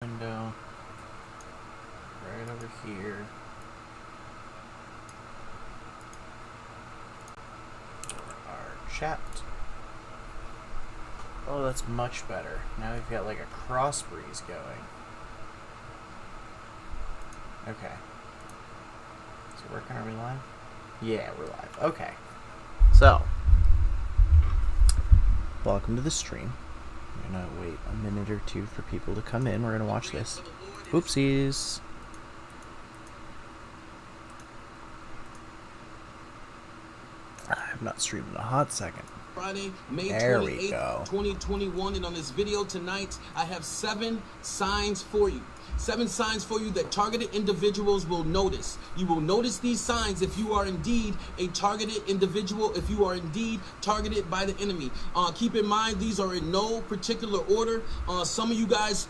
Window right over here. Our chat. Oh, that's much better. Now we've got like a cross breeze going. Okay. Is it working? Are we live? Yeah, we're live. Okay. So, welcome to the stream. I'm gonna wait a minute or two for people to come in. We're gonna watch this. Oopsies. I've not streamed in a hot second. Friday, May There we 28th, go. 2021, and on this video tonight, I have 7 signs for you. 7 signs for you that targeted individuals will notice. You will notice these signs if you are indeed a targeted individual, if you are indeed targeted by the enemy. Keep in mind, these are in no particular order. Some of you guys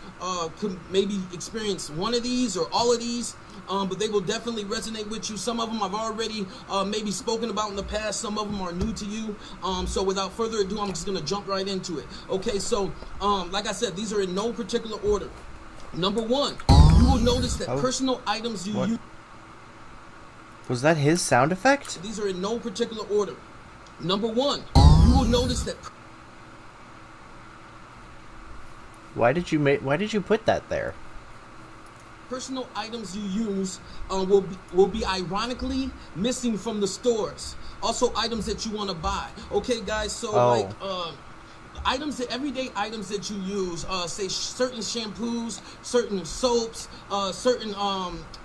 could maybe experience one of these or all of these. But they will definitely resonate with you. Some of them I've already maybe spoken about in the past. Some of them are new to you. So without further ado, I'm just going to jump right into it. Okay, so like I said, these are in no particular order. Number 1, you will notice that personal items you use. Was that his sound effect? These are in no particular order. Number 1, you will notice that. Why did you put that there? Personal items you use will be ironically missing from the stores. Also, items that you want to buy. Okay, guys. So items that everyday items that you use, say certain shampoos, certain soaps, certain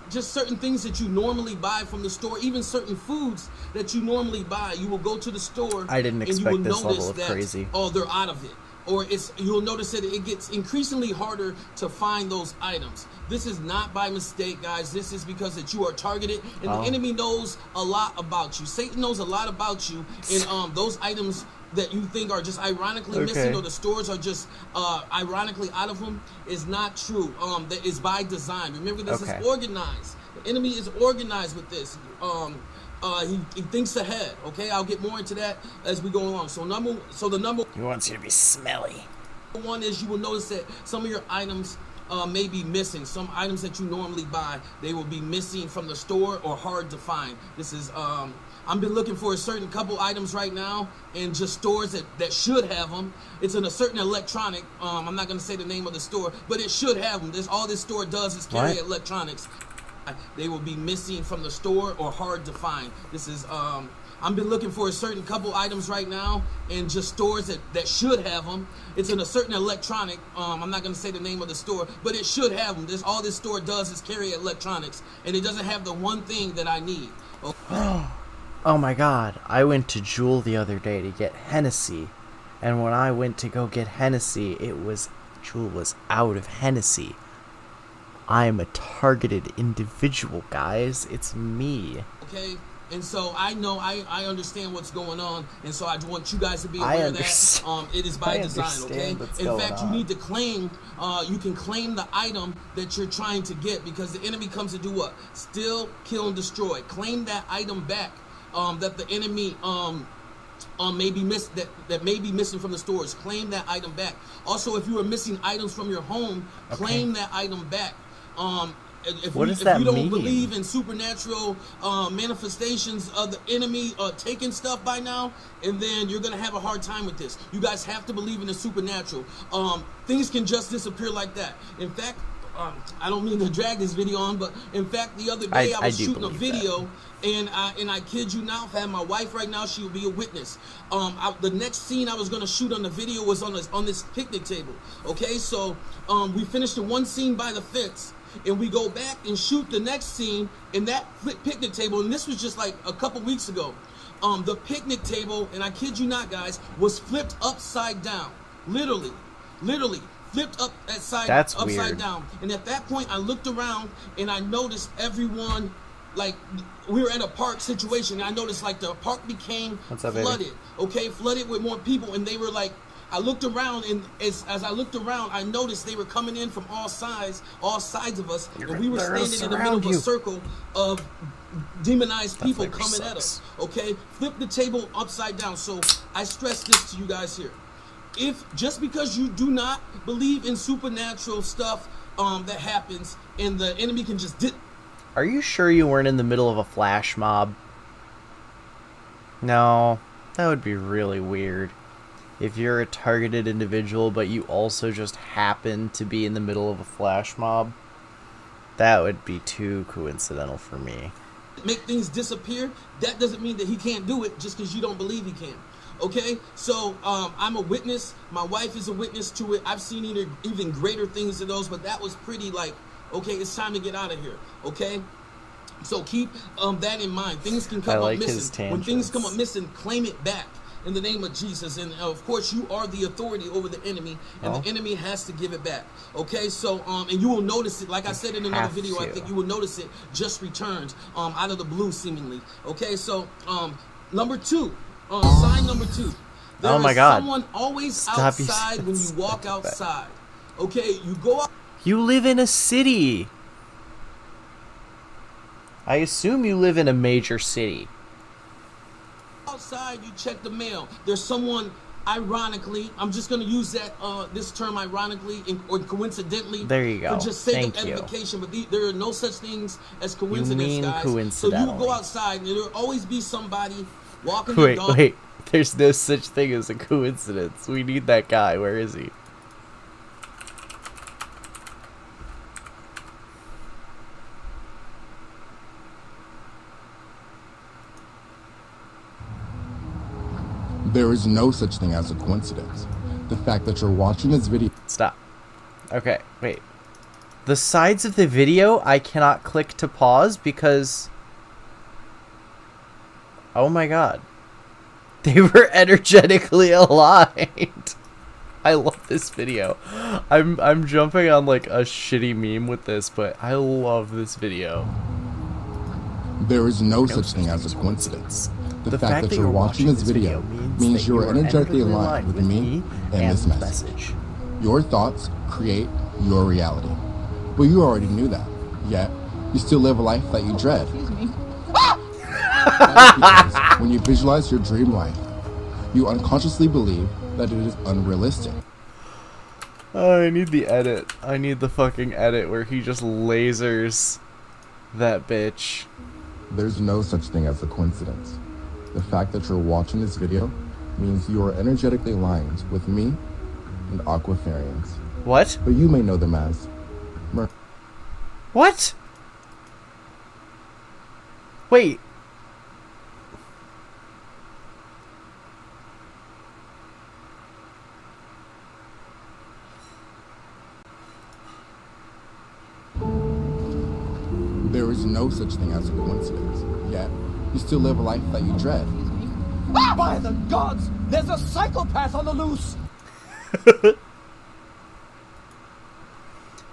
just certain things that you normally buy from the store, even certain foods that you normally buy. You will go to the store. I didn't expect this level of crazy. Oh, they're out of it. Or you'll notice that it gets increasingly harder to find those items. This is not by mistake, guys. This is because that you are targeted, and the enemy knows a lot about you. Satan knows a lot about you, and those items that you think are just ironically missing, or the stores are just ironically out of them, is not true. That is by design. Remember, this is organized. The enemy is organized with this. He thinks ahead. Okay, I'll get more into that as we go along. He wants you to be smelly. One is you will notice that some of your items may be missing. Some items that you normally buy, they will be missing from the store or hard to find. This is I've been looking for a certain couple items right now in just stores that should have them. It's in a certain electronic. I'm not going to say the name of the store, but it should have them. All this store does is carry electronics. They will be missing from the store or hard to find. This is I've been looking for a certain couple items right now in just stores that should have them. It's in a certain electronic. I'm not going to say the name of the store, but it should have them. All this store does is carry electronics, and it doesn't have the one thing that I need. Oh my god, I went to Jewel the other day to get Hennessy, and when I went to go get Hennessy, Jewel was out of Hennessy. I'm a targeted individual, guys. It's me. Okay, and so I know I understand what's going on, and so I want you guys to be aware that it is by design. Okay, in fact, you need to claim. You can claim the item that you're trying to get, because the enemy comes to do what? Steal, kill, and destroy. Claim that item back. That the enemy may be that may be missing from the stores. Claim that item back. Also, if you are missing items from your home, claim that item back. If you don't believe in supernatural manifestations of the enemy taking stuff by now, and then you're gonna have a hard time with this. You guys have to believe in the supernatural. Things can just disappear like that. In fact, I don't mean to drag this video on, but in fact, the other day I was shooting a video, and I kid you not, if I had my wife right now, she would be a witness. The next scene I was going to shoot on the video was on this picnic table. Okay, so we finished the one scene by the fence, and we go back and shoot the next scene in that picnic table, and this was just like a couple weeks ago. The picnic table, and I kid you not, guys, was flipped upside down, literally. Flipped upside down. And at that point, I looked around and I noticed everyone, like, we were in a park situation. And I noticed like the park became flooded. Okay, flooded with more people, and they were like, I looked around, and as I looked around, I noticed they were coming in from all sides of us, and we were standing in the middle of a circle of demonized people coming at us. Okay, flip the table upside down. So I stress this to you guys here. If just because you do not believe in supernatural stuff that happens, and the enemy can just Are you sure you weren't in the middle of a flash mob? No, that would be really weird. If you're a targeted individual, but you also just happen to be in the middle of a flash mob, that would be too coincidental for me. make things disappear, that doesn't mean that he can't do it just because you don't believe he can. Okay, so I'm a witness. My wife is a witness to it. I've seen even greater things than those, but that was pretty like, okay, it's time to get out of here. Okay, so keep that in mind. Things can come up missing. When things come up missing, claim it back in the name of Jesus. And of course, you are the authority over the enemy, and the enemy has to give it back. Okay, so and you will notice it, like I said in another video, I think you will notice it just returned out of the blue seemingly. Okay, so number two. Sign number 2. There is someone always outside when you walk outside. Okay, you go out. You live in a city. I assume you live in a major city. Outside, you check the mail. There's someone, ironically, I'm just going to use that this term ironically or coincidentally. There you go. For just sake of edification. But there are no such things as coincidence, guys. So you go outside, and there'll always be somebody walking the dog. Wait, there's no such thing as a coincidence. We need that guy. Where is he? There is no such thing as a coincidence. The fact that you're watching this video... Stop. Okay, wait. The sides of the video, I cannot click to pause because... Oh my god. They were energetically aligned. I love this video. I'm jumping on like a shitty meme with this, but I love this video. There is no such thing as a coincidence. The fact that you're watching this video means you are energetically aligned with me and this message. Your thoughts create your reality. But you already knew that. Yet, you still live a life that you dread. Excuse me. Because when you visualize your dream life, you unconsciously believe that it is unrealistic. Oh, I need the edit. I need the fucking edit where he just lasers that bitch. There's no such thing as a coincidence. The fact that you're watching this video means you are energetically aligned with me and Aquafarians. What? But you may know them as... What? Wait. There is no such thing as a coincidence. Yet, you still live a life that you dread. By the gods, there's a psychopath on the loose!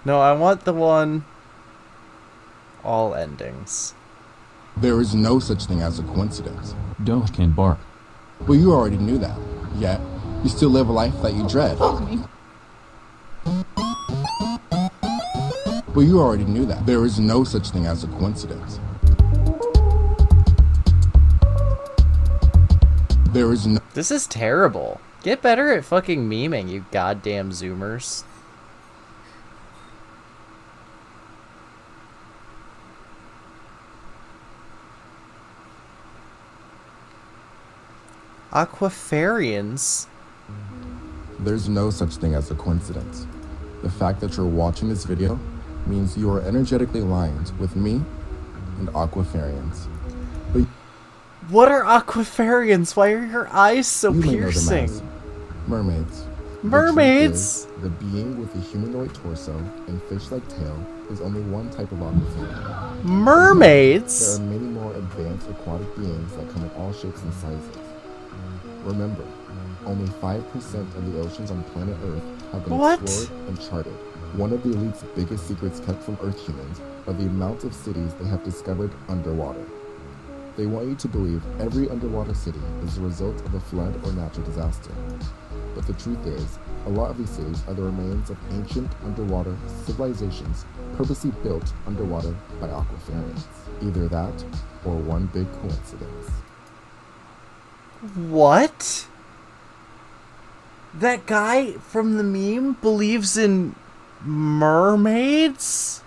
No, I want the one... all endings. There is no such thing as a coincidence. Dogs can bark. But you already knew that. Yet, you still live a life that you dread. But you already knew that. There is no such thing as a coincidence. There is no... This is terrible. Get better at fucking memeing, you goddamn Zoomers. Aquafarians? There's no such thing as a coincidence. The fact that you're watching this video means you are energetically aligned with me and Aquafarians. But what are Aquafarians? Why are your eyes so piercing? As mermaids. Mermaids? The being with a humanoid torso and fish-like tail is only one type of aquafarian. Mermaids? There are many more advanced aquatic beings that come in all shapes and sizes. Remember, only 5% of the oceans on planet Earth have been explored and charted. One of the elite's biggest secrets kept from Earth humans are the amount of cities they have discovered underwater. They want you to believe every underwater city is the result of a flood or natural disaster. But the truth is, a lot of these cities are the remains of ancient underwater civilizations purposely built underwater by aquafarians. Either that, or one big coincidence. What? That guy from the meme believes in mermaids?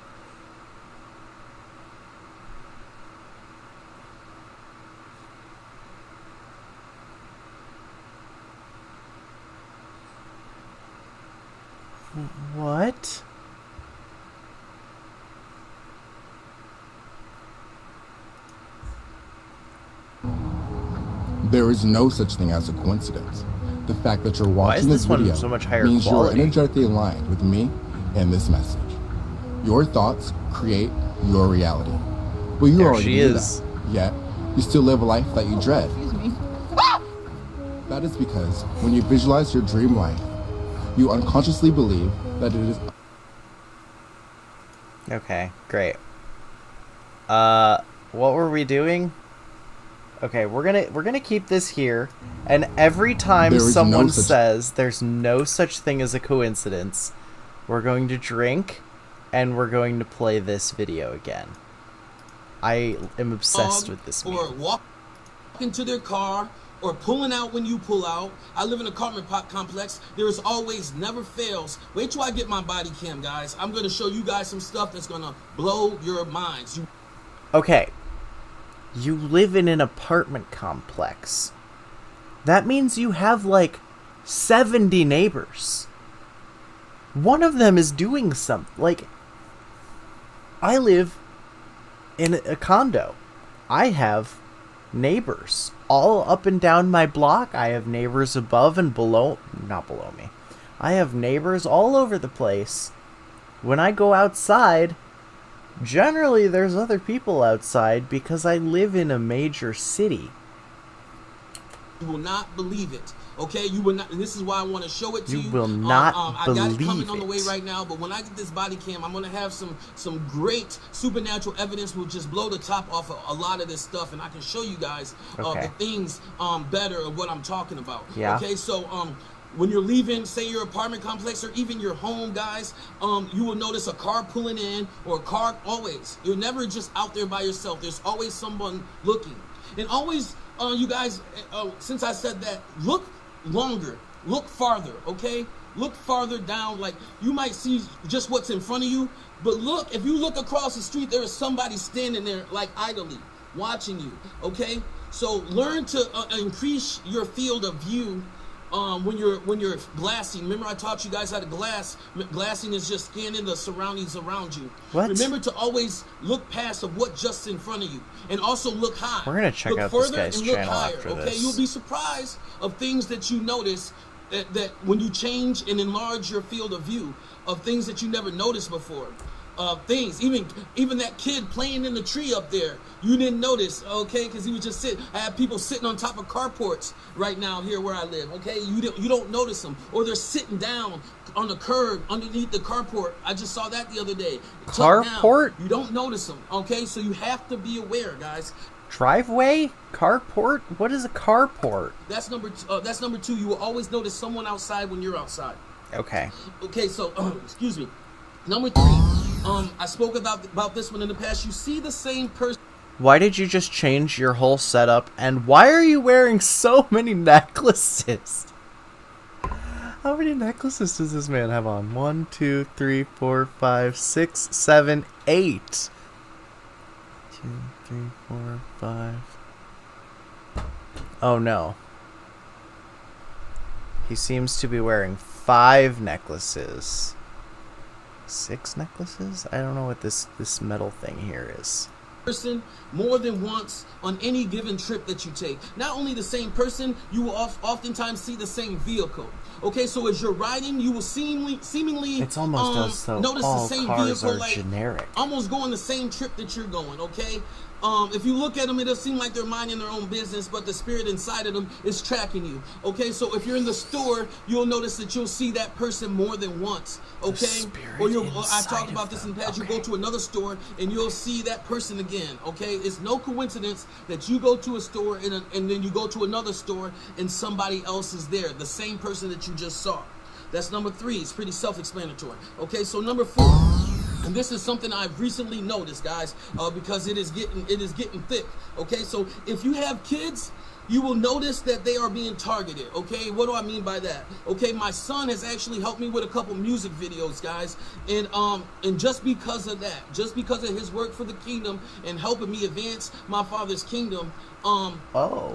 What? There is no such thing as a coincidence. The fact that you're watching this video so much higher means quality? you're energetically aligned with me and this message. Your thoughts create your reality. Well, you already knew that. Yet, you still live a life that you dread. Excuse me. That is because when you visualize your dream life, you unconsciously believe that it is. Okay, great. What were we doing? Okay, we're gonna keep this here, and every time someone says there's no such thing as a coincidence, we're going to drink, and we're going to play this video again. I am obsessed with this meme. Or walk into their car, or pulling out when you pull out. I live in an apartment complex. There is always, never fails. Wait till I get my body cam, guys. I'm gonna show you guys some stuff that's gonna blow your minds. Okay. You live in an apartment complex. That means you have like 70 neighbors. One of them is doing something. Like, I live in a condo. I have neighbors all up and down my block. I have neighbors above and below. Not below me. I have neighbors all over the place. When I go outside, generally, there's other people outside because I live in a major city. You will not believe it. Okay, you will not. And this is why I want to show it to you. You will not believe it. I got it coming on the way right now, but when I get this body cam, I'm gonna have some great supernatural evidence. Will just blow the top off of a lot of this stuff, and I can show you guys the things better of what I'm talking about. Yeah. Okay, so when you're leaving, say your apartment complex or even your home, guys, you will notice a car pulling in, or a car always. You're never just out there by yourself. There's always someone looking. And always, you guys, since I said that, look longer, look farther, okay? Look farther down. Like, you might see just what's in front of you, but look, if you look across the street, there is somebody standing there, like, idly watching you, okay? So learn to increase your field of view when you're glassing. Remember I taught you guys how to glass. Glassing is just scanning the surroundings around you. What? Remember to always look past of what just in front of you, and also look high. We're gonna check out this guy's channel after this. Okay, you'll be surprised of things that you notice that when you change and enlarge your field of view of things that you never noticed before. Things, even that kid playing in the tree up there, you didn't notice, okay, because he was just sitting. I have people sitting on top of carports right now here where I live, okay? You don't notice them, or they're sitting down on the curb underneath the carport. I just saw that the other day. Carport? You don't notice them, okay? So you have to be aware, guys. Driveway? Carport? What is a carport? That's number two. You will always notice someone outside when you're outside. Okay. Okay, so excuse me. Number three. I spoke about this one in the past. You see the same person. Why did you just change your whole setup? And why are you wearing so many necklaces? How many necklaces does this man have on? 1, 2, 3, 4, 5, 6, 7, 8. 2, 3, 4, 5. Oh no. He seems to be wearing 5 necklaces. 6 necklaces? I don't know what this metal thing here is. Person more than once on any given trip that you take. Not only the same person, you will oftentimes see the same vehicle. Okay, so as you're riding, you will seemingly it's almost as though notice all the same cars vehicle, are like generic. almost going the same trip that you're going. Okay. If you look at them, it'll seem like they're minding their own business, but the spirit inside of them is tracking you. Okay, so if you're in the store, you'll notice that you'll see that person more than once. Okay, or I talked about this in the past. Okay. You go to another store and you'll see that person again. Okay, it's no coincidence that you go to a store and then you go to another store and somebody else is there, the same person that you just saw. That's number 3. It's pretty self-explanatory. Okay, so number 4. And this is something I've recently noticed, guys, because it is getting thick. Okay, so if you have kids, you will notice that they are being targeted. Okay, what do I mean by that? Okay, my son has actually helped me with a couple music videos, guys, and just because of that, just because of his work for the kingdom and helping me advance my Father's kingdom,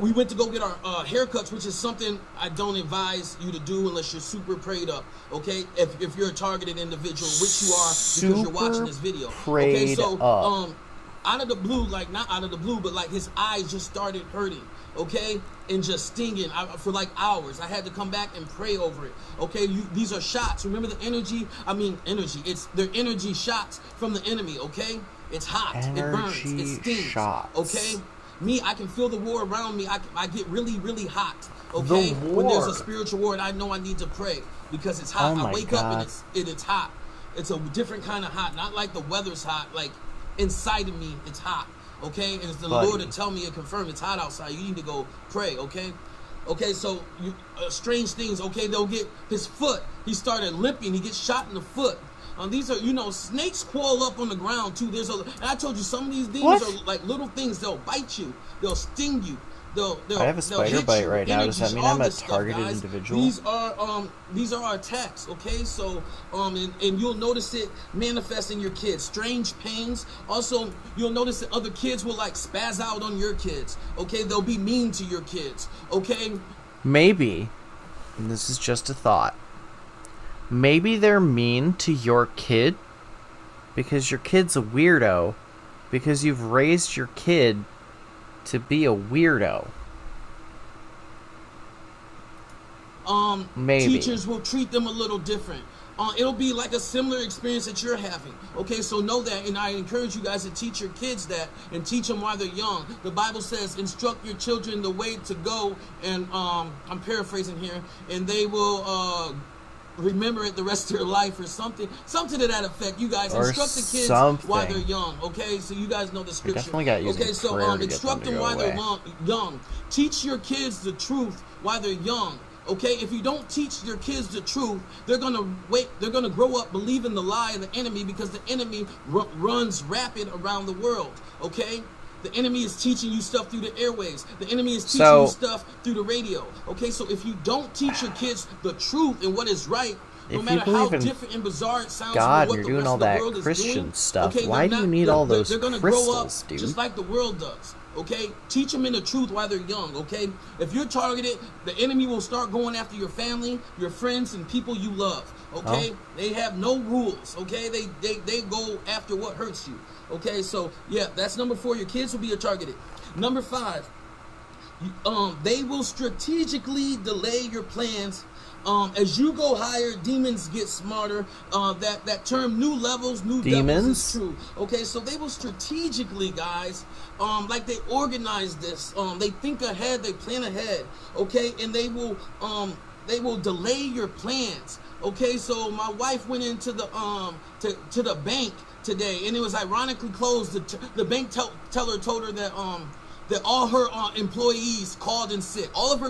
we went to go get our haircuts, which is something I don't advise you to do unless you're super prayed up. Okay, if you're a targeted individual, which you are because you're watching this video. Okay, so out of the blue, like not out of the blue, but like his eyes just started hurting, okay, and just stinging for like hours. I had to come back and pray over it. Okay, these are shots. Remember the energy? I mean energy. They're energy shots from the enemy. Okay, it's hot. It burns. It stings. Shots. Okay, me, I can feel the war around me. I get really, really hot. Okay, when there's a spiritual war, and I know I need to pray because it's hot. I wake up and it's hot. It's a different kind of hot, not like the weather's hot, like. Inside of me, it's hot, okay? And it's the Lord to tell me and confirm it's hot outside. You need to go pray, okay? Okay, so strange things, okay? They'll get his foot. He started limping. He gets shot in the foot. These are, snakes crawl up on the ground too. And I told you some of these demons are like little things. They'll bite you. They'll sting you. I have a spider bite right now. Does that mean I'm a targeted individual? These are our attacks, okay? So, and you'll notice it manifest in your kids. Strange pains. Also, you'll notice that other kids will like spaz out on your kids, okay? They'll be mean to your kids, okay? Maybe, and this is just a thought, maybe they're mean to your kid because your kid's a weirdo, because you've raised your kid to be a weirdo. Maybe. Teachers will treat them a little different. It'll be like a similar experience that you're having. Okay, so know that, and I encourage you guys to teach your kids that and teach them while they're young. The Bible says, instruct your children the way to go, and I'm paraphrasing here, and they will remember it the rest of their life, or something to that effect. You guys instruct the kids while they're young. Okay, so you guys know the scripture. Definitely got using okay, so instruct them while they're young. Teach your kids the truth while they're young. Okay, if you don't teach your kids the truth, they're gonna grow up believing the lie of the enemy, because the enemy runs rapid around the world. Okay. The enemy is teaching you stuff through the airwaves. The enemy is teaching you stuff through the radio. Okay, so if you don't teach your kids the truth and what is right, no matter how different and bizarre it sounds from what the rest of the world is doing, stuff. Okay, why do you need all those crystals, dude? They're going to grow up just like the world does. Okay, teach them in the truth while they're young. Okay, if you're targeted, the enemy will start going after your family, your friends, and people you love. Okay, they have no rules. Okay, they go after what hurts you. Okay, so yeah, that's number 4. Your kids will be targeted. Number 5, they will strategically delay your plans. As you go higher, demons get smarter. That term, new levels, new devils, is true. Okay, so they will strategically, guys, like they organize this. They think ahead, they plan ahead. Okay, and they will delay your plans. Okay, so my wife went into the to the bank today, and it was ironically closed. The bank teller told her that that all her employees called in sick. All of her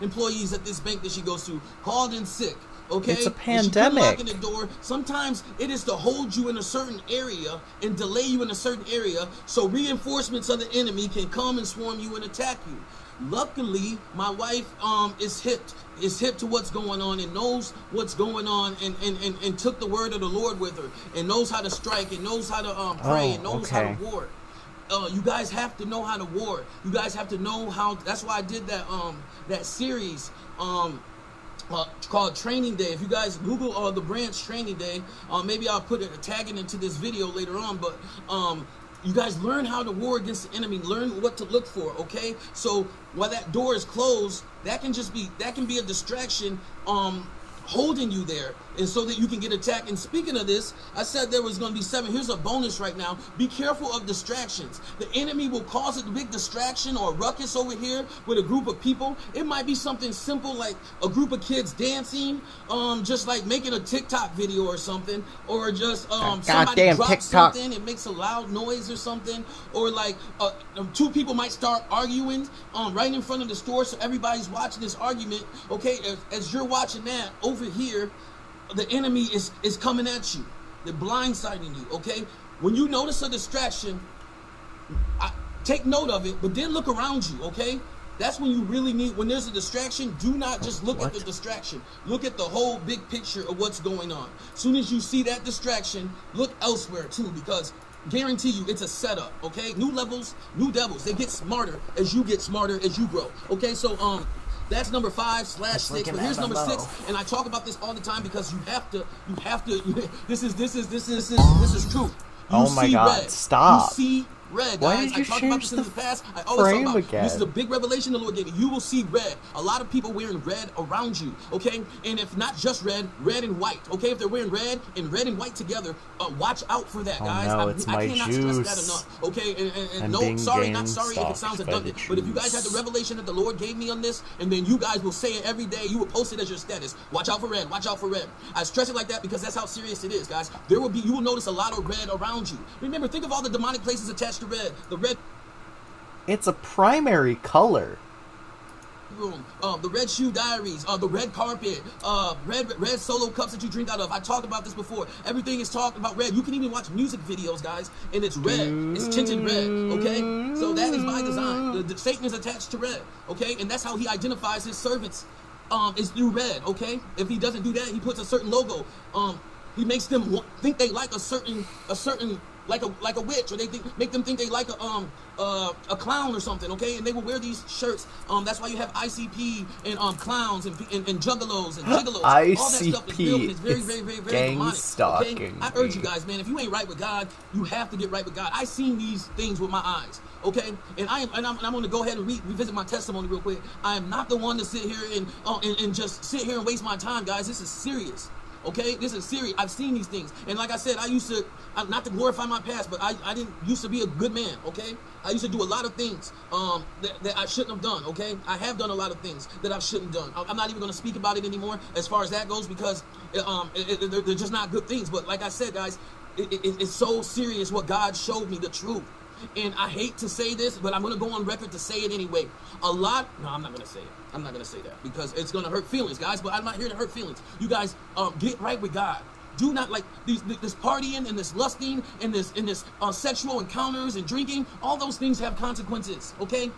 employees at this bank that she goes to called in sick. Okay, it's a pandemic. She couldn't lock in the door. Sometimes it is to hold you in a certain area and delay you in a certain area, so reinforcements of the enemy can come and swarm you and attack you. Luckily, my wife is hip to what's going on and knows what's going on, and took the word of the Lord with her, and knows how to strike, and knows how to pray, and knows how to war. You guys have to know how to war. You guys have to know how. That's why I did that series called Training Day. If you guys Google the branch Training Day, maybe I'll put a tag into this video later on. But you guys learn how to war against the enemy. Learn what to look for. Okay, so while that door is closed, that can be a distraction. Holding you there, and so that you can get attacked. And speaking of this, I said there was going to be 7. Here's a bonus right now. Be careful of distractions. The enemy will cause a big distraction or a ruckus over here with a group of people. It might be something simple like a group of kids dancing, just like making a TikTok video or something, or just somebody drops something, it makes a loud noise or something, or like 2 people might start arguing right in front of the store, so everybody's watching this argument. Okay, as you're watching that, over here, the enemy is coming at you. They're blindsiding you. Okay, when you notice a distraction, take note of it, but then look around you. Okay, That's when you really need, when there's a distraction, do not just look at the distraction. Look at the whole big picture of what's going on. As soon as you see that distraction, look elsewhere too, because guarantee you it's a setup, okay? New levels, new devils. They get smarter as you get smarter as you grow. Okay, so that's number 5/6. But here's number 6, and I talk about this all the time because you have to this is true. Oh my God, red. stop. You see red, guys. I talked about this in the past. I always talk about this is a big revelation the Lord gave me. You will see red. A lot of people wearing red around you, okay? And if not just red, red and white, okay? If they're wearing red and white together, watch out for that, guys. Oh no, it's my I cannot juice. stress that enough, okay? And no, sorry, not sorry if it sounds redundant, but if you guys had the revelation that the Lord gave me on this, and then you guys will say it every day, you will post it as your status. Watch out for red. Watch out for red. I stress it like that because that's how serious it is, guys. You will notice a lot of red around you. Remember, think of all the demonic places attached to red. The red. It's a primary color. Room, the Red Shoe Diaries, the red carpet, red solo cups that you drink out of. I talked about this before. Everything is talked about red. You can even watch music videos, guys, and it's red. It's tinted red, okay? So that is by design. Satan is attached to red, okay? And that's how he identifies his servants, is through red, okay? If he doesn't do that, he puts a certain logo. He makes them think they like a certain like a witch, or make them think they like a clown or something, okay? And they will wear these shirts. That's why you have ICP and clowns and juggalos and gigolos. ICP all that stuff is real. It's very demonic. Stalking, okay? I urge you guys, man, if you ain't right with God, you have to get right with God. I seen these things with my eyes, okay? And I'm going to go ahead and revisit my testimony real quick. I am not the one to sit here and just sit here and waste my time, guys. This is serious. Okay, this is serious. I've seen these things, and like I said, I used to, not to glorify my past, but I didn't used to be a good man. Okay, I used to do a lot of things that I shouldn't have done. Okay, I have done a lot of things that I shouldn't have done. I'm not even going to speak about it anymore as far as that goes, because they're just not good things. But like I said, guys, it's so serious what God showed me, the truth. And I hate to say this, but I'm going to go on record to say it anyway. No, I'm not going to say it. I'm not going to say that because it's going to hurt feelings, guys. But I'm not here to hurt feelings. You guys, get right with God. Do not like this partying and this lusting and this sexual encounters and drinking. All those things have consequences, okay?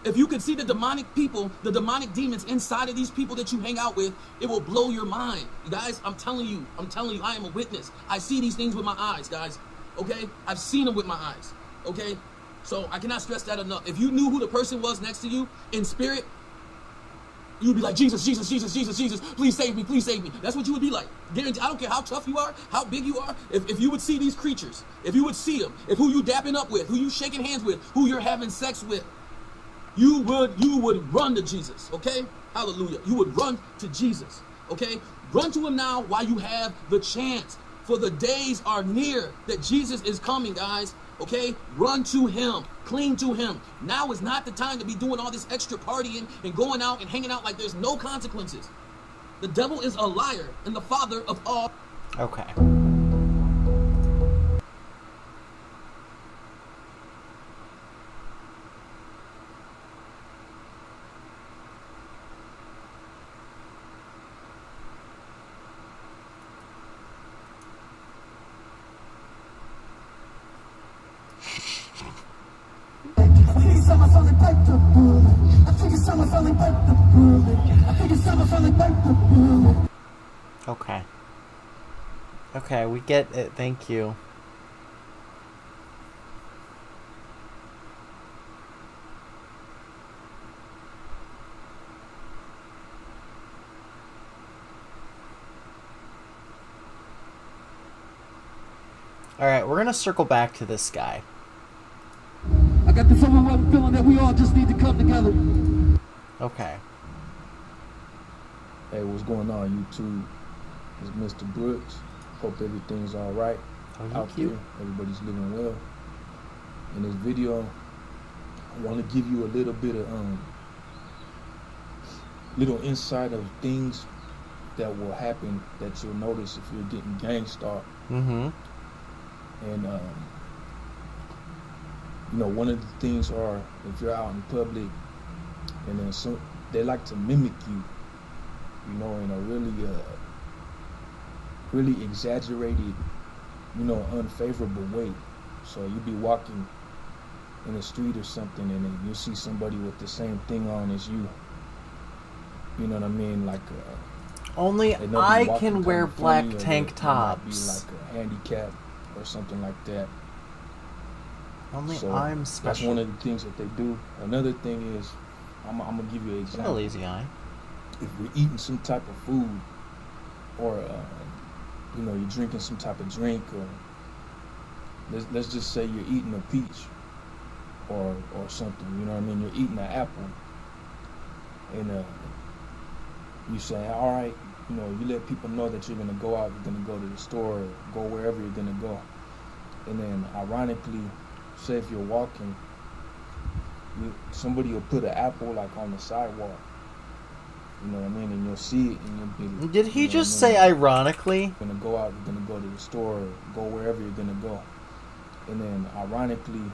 If you could see the demonic people, the demonic demons inside of these people that you hang out with, it will blow your mind. You guys, I'm telling you, I am a witness. I see these things with my eyes, guys, okay? I've seen them with my eyes. Okay, so I cannot stress that enough. If you knew who the person was next to you in spirit, you'd be like, Jesus, Jesus, Jesus, Jesus, Jesus, please save me, please save me. That's what you would be like. Guaranteed. I don't care how tough you are, how big you are. If you would see these creatures, if you would see them, if who you dapping up with, who you shaking hands with, who you're having sex with, you would run to Jesus. Okay, hallelujah. You would run to Jesus. Okay, run to him now while you have the chance. For the days are near that Jesus is coming, guys. Okay, run to him, cling to him. Now is not the time to be doing all this extra partying and going out and hanging out like there's no consequences. The devil is a liar and the father of all. Okay. Okay. Okay, we get it. Thank you. Alright, we're gonna circle back to this guy. I got this overwhelming feeling that we all just need to come together. Okay. Hey, what's going on, YouTube? It's Mr. Brooks. Hope everything's all right out there. Everybody's living well. In this video, I want to give you a little bit of little insight of things that will happen that you'll notice if you're getting gang stalked. Mm-hmm. And you know, one of the things are if you're out in public, and then they like to mimic you. You know, in a really exaggerated, you know, unfavorable way. So you be walking in the street or something, and then you see somebody with the same thing on as you. You know what I mean? Like only I can wear black tank tops. Might be like a handicap or something like that. Only so I'm special. That's one of the things that they do. Another thing is, I'm gonna give you an example. A lazy eye. If we're eating some type of food, or you know, you're drinking some type of drink, or let's just say you're eating a peach, or something. You know what I mean? You're eating an apple, and you say, all right, you know, you let people know that you're gonna go out, you're gonna go to the store, or go wherever you're gonna go, and then ironically, say if you're walking, somebody will put an apple like on the sidewalk. You know what I mean? And you'll see it, and you'll be. Did he just say ironically? You're gonna go out, you're gonna go to the store, or go wherever you're gonna go, and then ironically.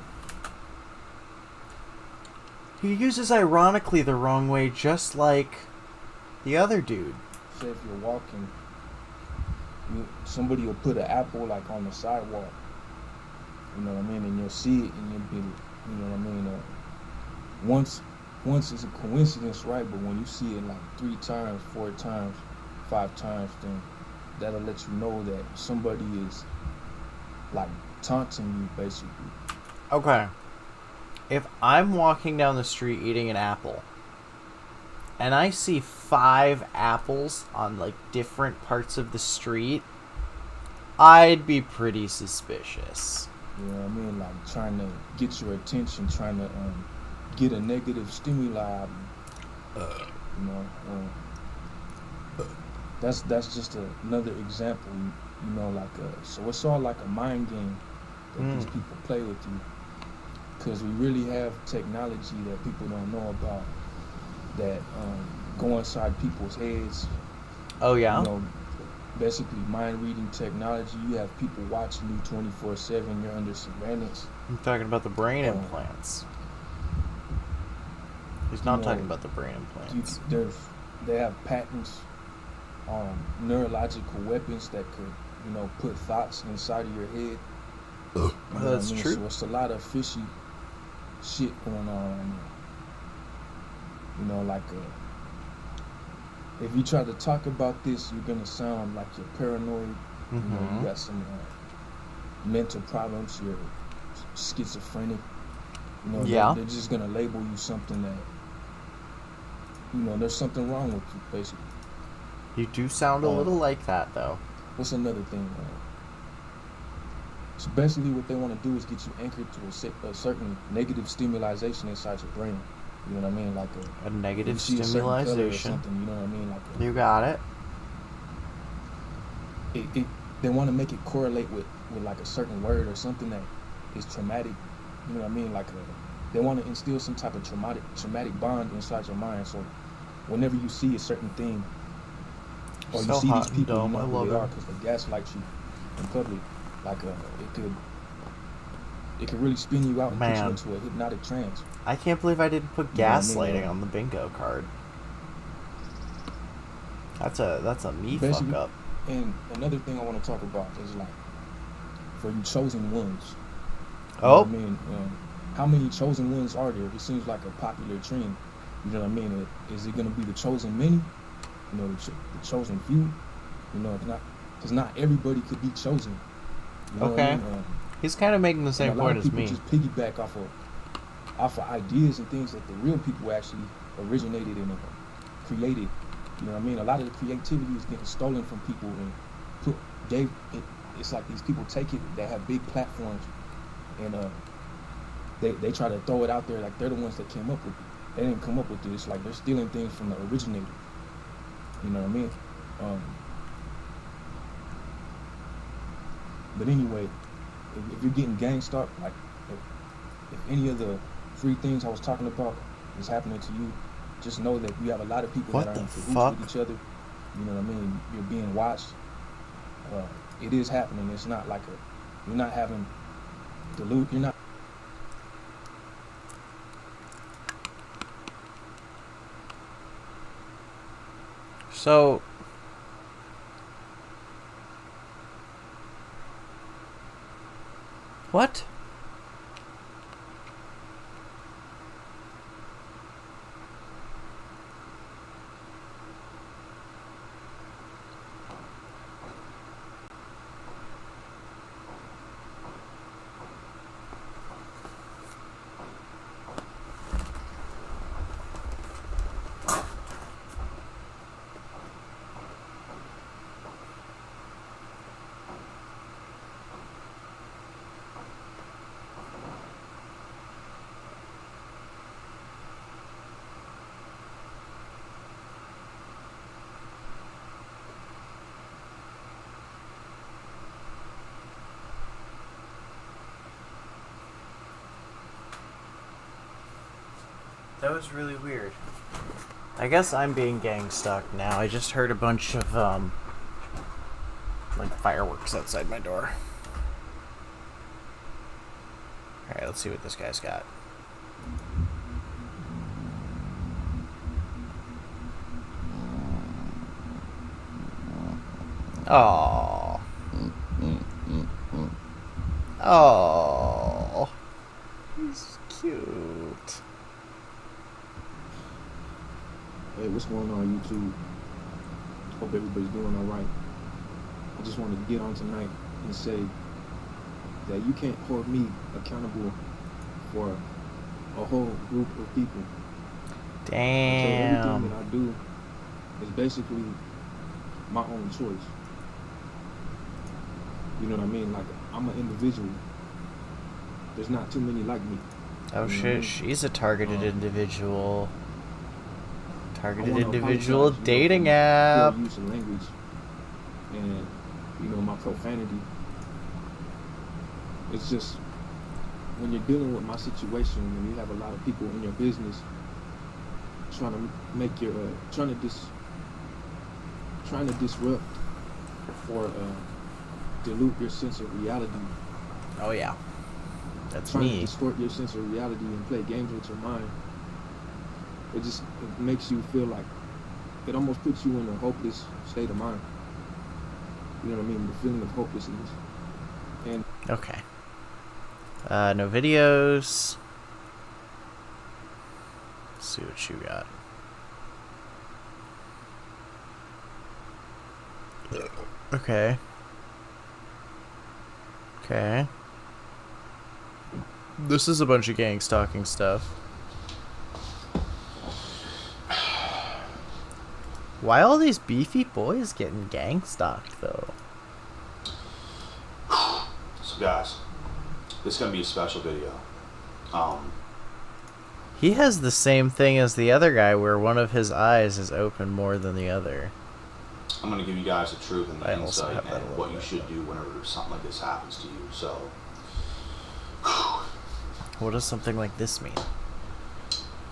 He uses ironically the wrong way, just like the other dude. Say if you're walking, somebody will put an apple like on the sidewalk. You know what I mean? And you'll see it, and you'll be, you know what I mean? Once it's a coincidence, right? But when you see it like 3 times, 4 times, 5 times, then that'll let you know that somebody is like taunting you, basically. Okay. If I'm walking down the street eating an apple, and I see 5 apples on like different parts of the street, I'd be pretty suspicious. You know what I mean? Like trying to get your attention, trying to get a negative stimuli. You know, that's just another example. You know, like so it's all like a mind game that these people play with you. Because we really have technology that people don't know about that go inside people's heads. Oh yeah. You know, basically mind reading technology. You have people watching you 24/7. You're under surveillance. I'm talking about the brain implants. He's not talking about the brain implants. They have patents on neurological weapons that could, you know, put thoughts inside of your head. You know that's true. So it's a lot of fishy shit going on. You know, like if you try to talk about this, you're gonna sound like you're paranoid. You know, you got some mental problems. You're schizophrenic. You know, they're just gonna label you something that, you know, there's something wrong with you, basically. You do sound a little like that, though. What's another thing? So basically, what they want to do is get you anchored to a certain negative stimulation inside your brain. You know what I mean? Like a negative stimulation. stimulation. You know what I mean? Like you got it. They want to make it correlate with like a certain word or something that is traumatic. You know what I mean? Like they want to instill some type of traumatic bond inside your mind. So whenever you see a certain thing, or you see these people, you know who they are because they gaslight you in public. Like it could really spin you out and put you into a hypnotic trance. I can't believe I didn't put gaslighting on the bingo card. That's a me fuck up. And another thing I want to talk about is like for you chosen ones. Oh. I mean, how many chosen ones are there? It seems like a popular trend. You know what I mean? Is it going to be the chosen many? You know, the chosen few? You know, because not everybody could be chosen. You know okay. What I mean? He's kind of making the same point as me. A lot of people just piggyback off of ideas and things that the real people actually originated and created. You know what I mean? A lot of the creativity is getting stolen from people and it's like these people take it, they have big platforms and they try to throw it out there like they're the ones that came up with it. They didn't come up with it. It's like they're stealing things from the originator. You know what I mean? But anyway, if you're getting gang stalked, like if any of the 3 things I was talking about is happening to you, just know that you have a lot of people that are in cahoots with each other. You know what I mean? You're being watched. It is happening. It's not like you're not having you're not. So what? That was really weird. I guess I'm being gang stalked now. I just heard a bunch of, like, fireworks outside my door. Alright, let's see what this guy's got. Oh. Oh. He's cute. Hey, what's going on, YouTube? Hope everybody's doing all right. I just wanted to get on tonight and say that you can't hold me accountable for a whole group of people. Damn. Everything that I do is basically my own choice. You know what I mean? Like, I'm an individual. There's not too many like me. Oh shit, she's a targeted individual. Targeted individual dating app. Use of language and, you know, my profanity. It's just, when you're dealing with my situation, when you have a lot of people in your business trying to make your, trying to disrupt or dilute your sense of reality. Oh yeah, that's trying me. To distort your sense of reality and play games with your mind. It makes you feel like, it almost puts you in a hopeless state of mind. You know what I mean? The feeling of hopelessness. And okay. No videos. Let's see what you got. Okay. Okay. This is a bunch of gang stalking stuff. Why all these beefy boys getting gang stalked though? So guys, this is gonna be a special video. He has the same thing as the other guy where one of his eyes is open more than the other. I'm gonna give you guys the truth and the insight and what you should do whenever something like this happens to you. So, what does something like this mean?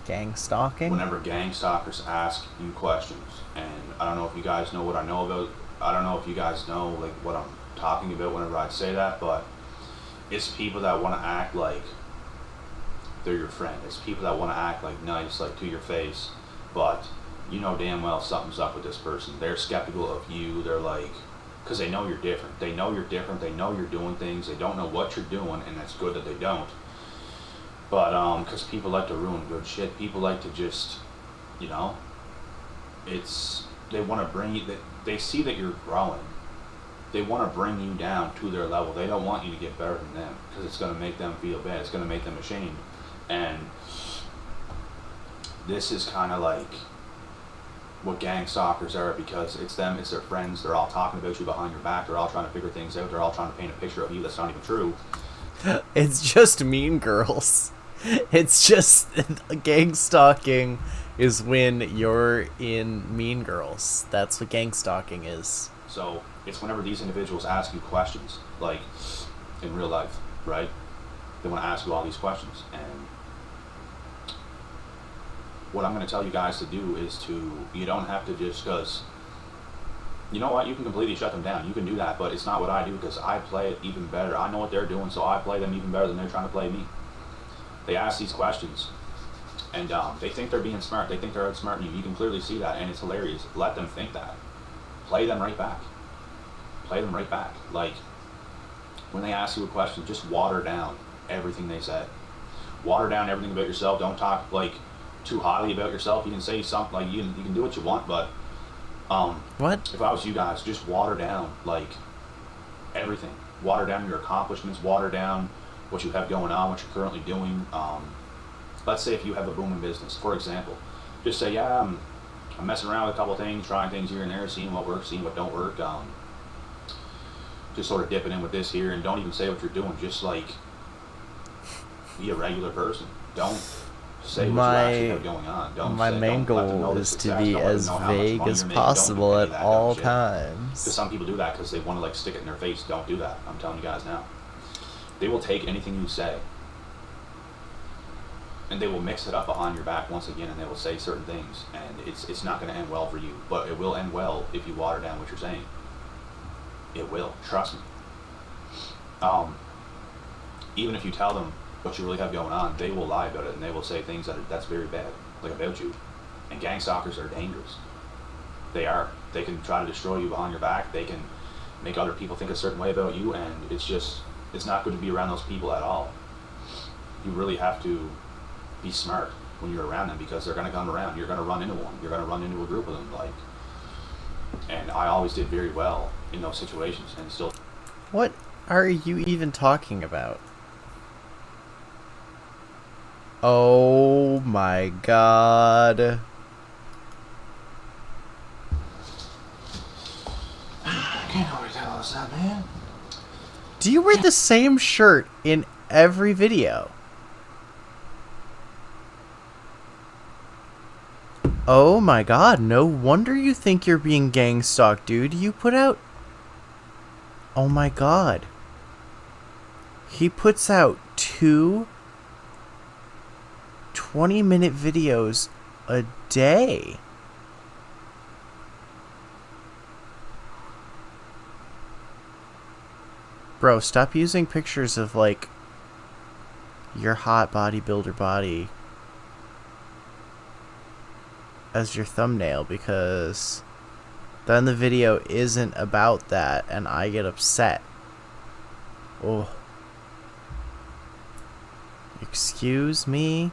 Gang stalking? Whenever gang stalkers ask you questions, and I don't know if you guys know what I know about, I don't know if you guys know like what I'm talking about whenever I say that, but it's people that want to act like they're your friend. It's people that want to act like nice, like to your face, but you know damn well something's up with this person. They're skeptical of you. They're like, because they know you're different. They know you're different. They know you're doing things. They don't know what you're doing, and it's good that they don't. But because people like to ruin good shit. People like to just, you know, they want to bring you, they see that you're growing. They want to bring you down to their level. They don't want you to get better than them because it's going to make them feel bad. It's going to make them ashamed. And this is kind of like what gang stalkers are, because it's them, it's their friends. They're all talking about you behind your back. They're all trying to figure things out. They're all trying to paint a picture of you that's not even true. It's just Mean Girls. It's just gang stalking is when you're in Mean Girls. That's what gang stalking is. So it's whenever these individuals ask you questions, like in real life, right? They want to ask you all these questions, and what I'm going to tell you guys to do is you don't have to just, because, you know what, you can completely shut them down. You can do that, but it's not what I do, because I play it even better. I know what they're doing, so I play them even better than they're trying to play me. They ask these questions, and they think they're being smart. They think they're outsmarting you. You can clearly see that, and it's hilarious. Let them think that. Play them right back. Play them right back. Like, when they ask you a question, just water down everything they said. Water down everything about yourself. Don't talk, like, too highly about yourself. You can say something, like, you can do what you want, but what if I was you guys, just water down like everything. Water down your accomplishments, water down what you have going on, what you're currently doing. Let's say if you have a booming business, for example, just say, yeah, I'm messing around with a couple of things, trying things here and there, seeing what works, seeing what don't work, just sort of dipping in with this here, and don't even say what you're doing. Just like be a regular person. Don't say what you actually have going on. My main goal is to be as vague as possible at all times. Because some people do that because they want to like stick it in their face. Don't do that. I'm telling you guys now. They will take anything you say and they will mix it up behind your back once again, and they will say certain things, and it's not going to end well for you, but it will end well if you water down what you're saying. It will, trust me. Even if you tell them what you really have going on, they will lie about it, and they will say things that's very bad, like about you. And gang stalkers are dangerous. They are. They can try to destroy you behind your back. They can make other people think a certain way about you, and it's not good to be around those people at all. You really have to be smart when you're around them, because they're going to come around. You're going to run into one. You're going to run into a group of them. And I always did very well in those situations, and still. What are you even talking about? Oh my god. Can't always tell us that, man. Do you wear the same shirt in every video? Oh my god, no wonder you think you're being gang stalked, dude. You put out... Oh my god. He puts out 2 20-minute videos a day. Bro, stop using pictures of, like, your hot bodybuilder body as your thumbnail, because then the video isn't about that and I get upset. Oh. Excuse me?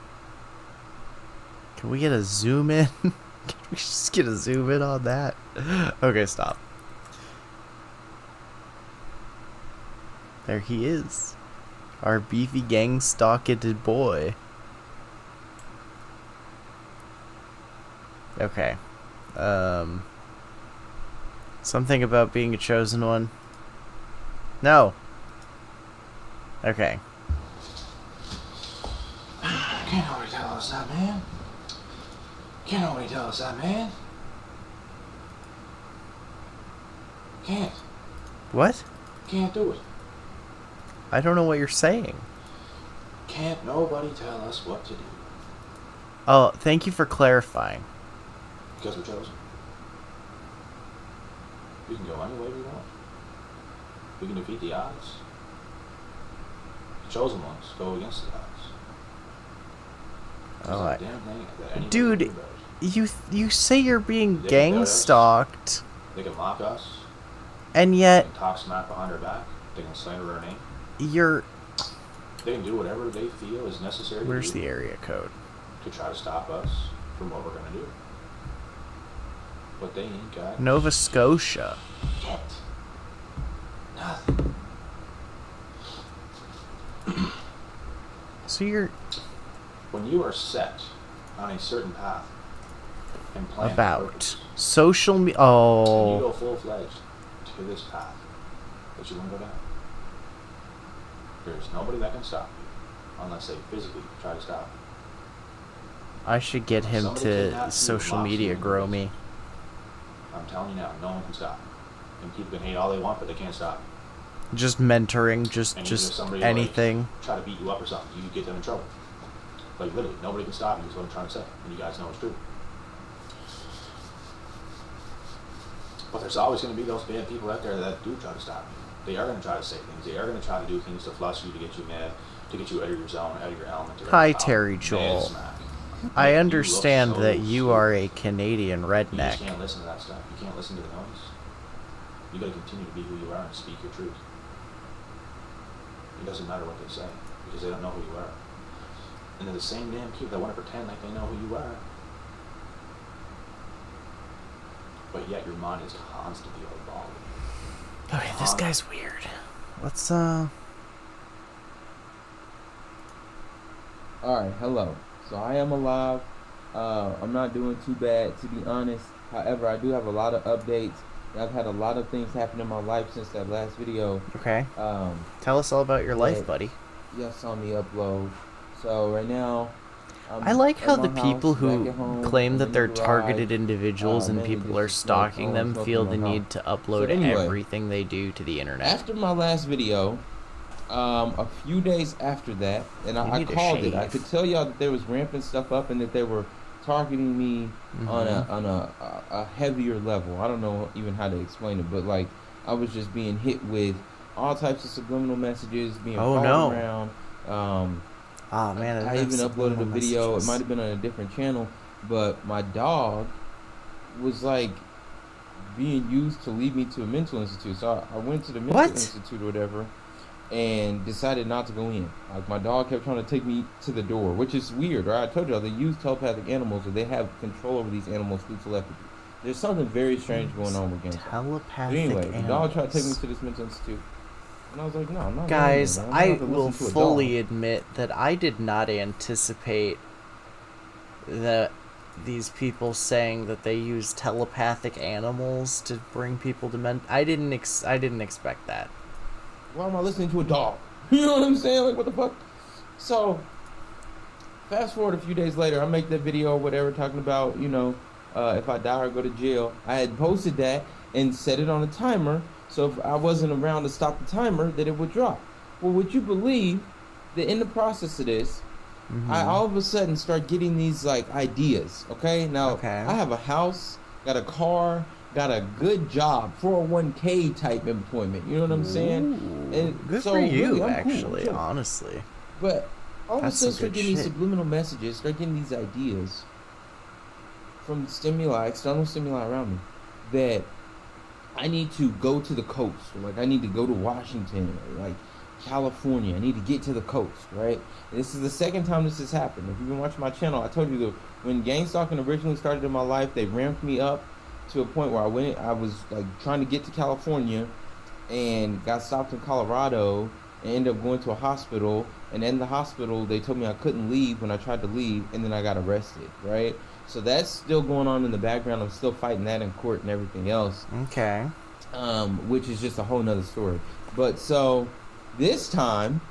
Can we get a zoom in? Can we just get a zoom in on that? Okay, stop. There he is. Our beefy gang stalked boy. Okay. Something about being a chosen one? No. Okay. Can't always tell us that, man. Can't always tell us that, man. Can't. What? Can't do it. I don't know what you're saying. Can't nobody tell us what to do. Oh, thank you for clarifying. Because we're chosen. We can go any way we want. We can defeat the odds. The chosen ones go against the odds. Oh, Damn thing that anybody dude, can do about it. you say you're being They gang can doubt us. stalked, They can mock us. and They yet can talk smack behind our back. They can slander our name. you're... They can do whatever they feel is necessary Where's to do the area code? to try to stop us from what we're going to do. But they ain't got Nova Scotia. shit. Nothing. So you're... When you are set on a certain path and plan About social media... and you Oh... go full-fledged to this path that you want to go down, there's nobody that can stop you unless they physically try to stop you. I should get him Somebody to kidnaps you, social locks you media in grow prison. me. I'm telling you now, no one can stop you. And people can hate all they want, but they can't stop you. Just mentoring, And just even if somebody anything. Like, try to beat you up or something, you get them in trouble. Like literally, nobody can stop you is what I'm trying to say. And you guys know it's true. But there's always going to be those bad people out there that do try to stop you. They are going to try to say things. They are going to try to do things to flush you, to get you mad, to get you out of your zone, out of your element. Hi, Terry Joel. I understand that you are a Canadian You redneck. just can't listen to that stuff. You can't listen to the noise. You got to continue to be who you are and speak your truth. It doesn't matter what they say, because they don't know who you are. And they're the same damn people that want to pretend like they know who you are. But yet your mind is constantly evolving. Okay, this guy's weird. Let's, Alright, hello. So I am alive. I'm not doing too bad, to be honest. However, I do have a lot of updates. I've had a lot of things happen in my life since that last video. Okay. Tell us all about your life, that buddy. Y'all saw me upload. So right now, I like how at the my people house, back who at home, claim I'm that in they're the garage, targeted individuals and mainly people are just stalking like, them smoking feel the my need to upload So anyway, everything they do to the internet. After my last video, A few days after that, and I called it. I could tell y'all that they was ramping stuff up and that they were targeting me on a heavier level. I don't know even how to explain it, but like I was just being hit with all types of subliminal messages, being followed around. Oh man! I even uploaded a video. It might have been on a different channel, but my dog was like being used to lead me to a mental institute. So I went to the mental institute or whatever, and decided not to go in. Like my dog kept trying to take me to the door, which is weird. Right? I told y'all they use telepathic animals, or they have control over these animals through telepathy. There's something very strange going on with gangsters. Telepathic anyway, animals. The dog tried to take me to this mental institute. And I was like, no, I'm not. Guys, I will fully admit that I did not anticipate that these people saying that they use telepathic animals to bring people to I didn't expect that. Why am I listening to a dog? You know what I'm saying? Like, what the fuck? So, fast forward a few days later, I make that video or whatever talking about, you know, if I die or go to jail. I had posted that and set it on a timer. So if I wasn't around to stop the timer, that it would drop. Well, would you believe that in the process of this, I all of a sudden start getting these like ideas. Okay, now I have a house, got a car, got a good job, 401k type employment. You know what I'm saying? And good so for you, really, actually, cool. Honestly. But all of a sudden, start getting these subliminal messages, start getting these ideas from stimuli, external stimuli around me, that I need to go to the coast, or like I need to go to Washington, or like California. I need to get to the coast, right? And this is the second time this has happened. If you've been watching my channel, I told you that when gang stalking originally started in my life, they ramped me up to a point where I was like trying to get to California and got stopped in Colorado and ended up going to a hospital. And in the hospital, they told me I couldn't leave when I tried to leave, and then I got arrested, right? So that's still going on in the background. I'm still fighting that in court and everything else. Okay. Which is just a whole nother story. But so this time,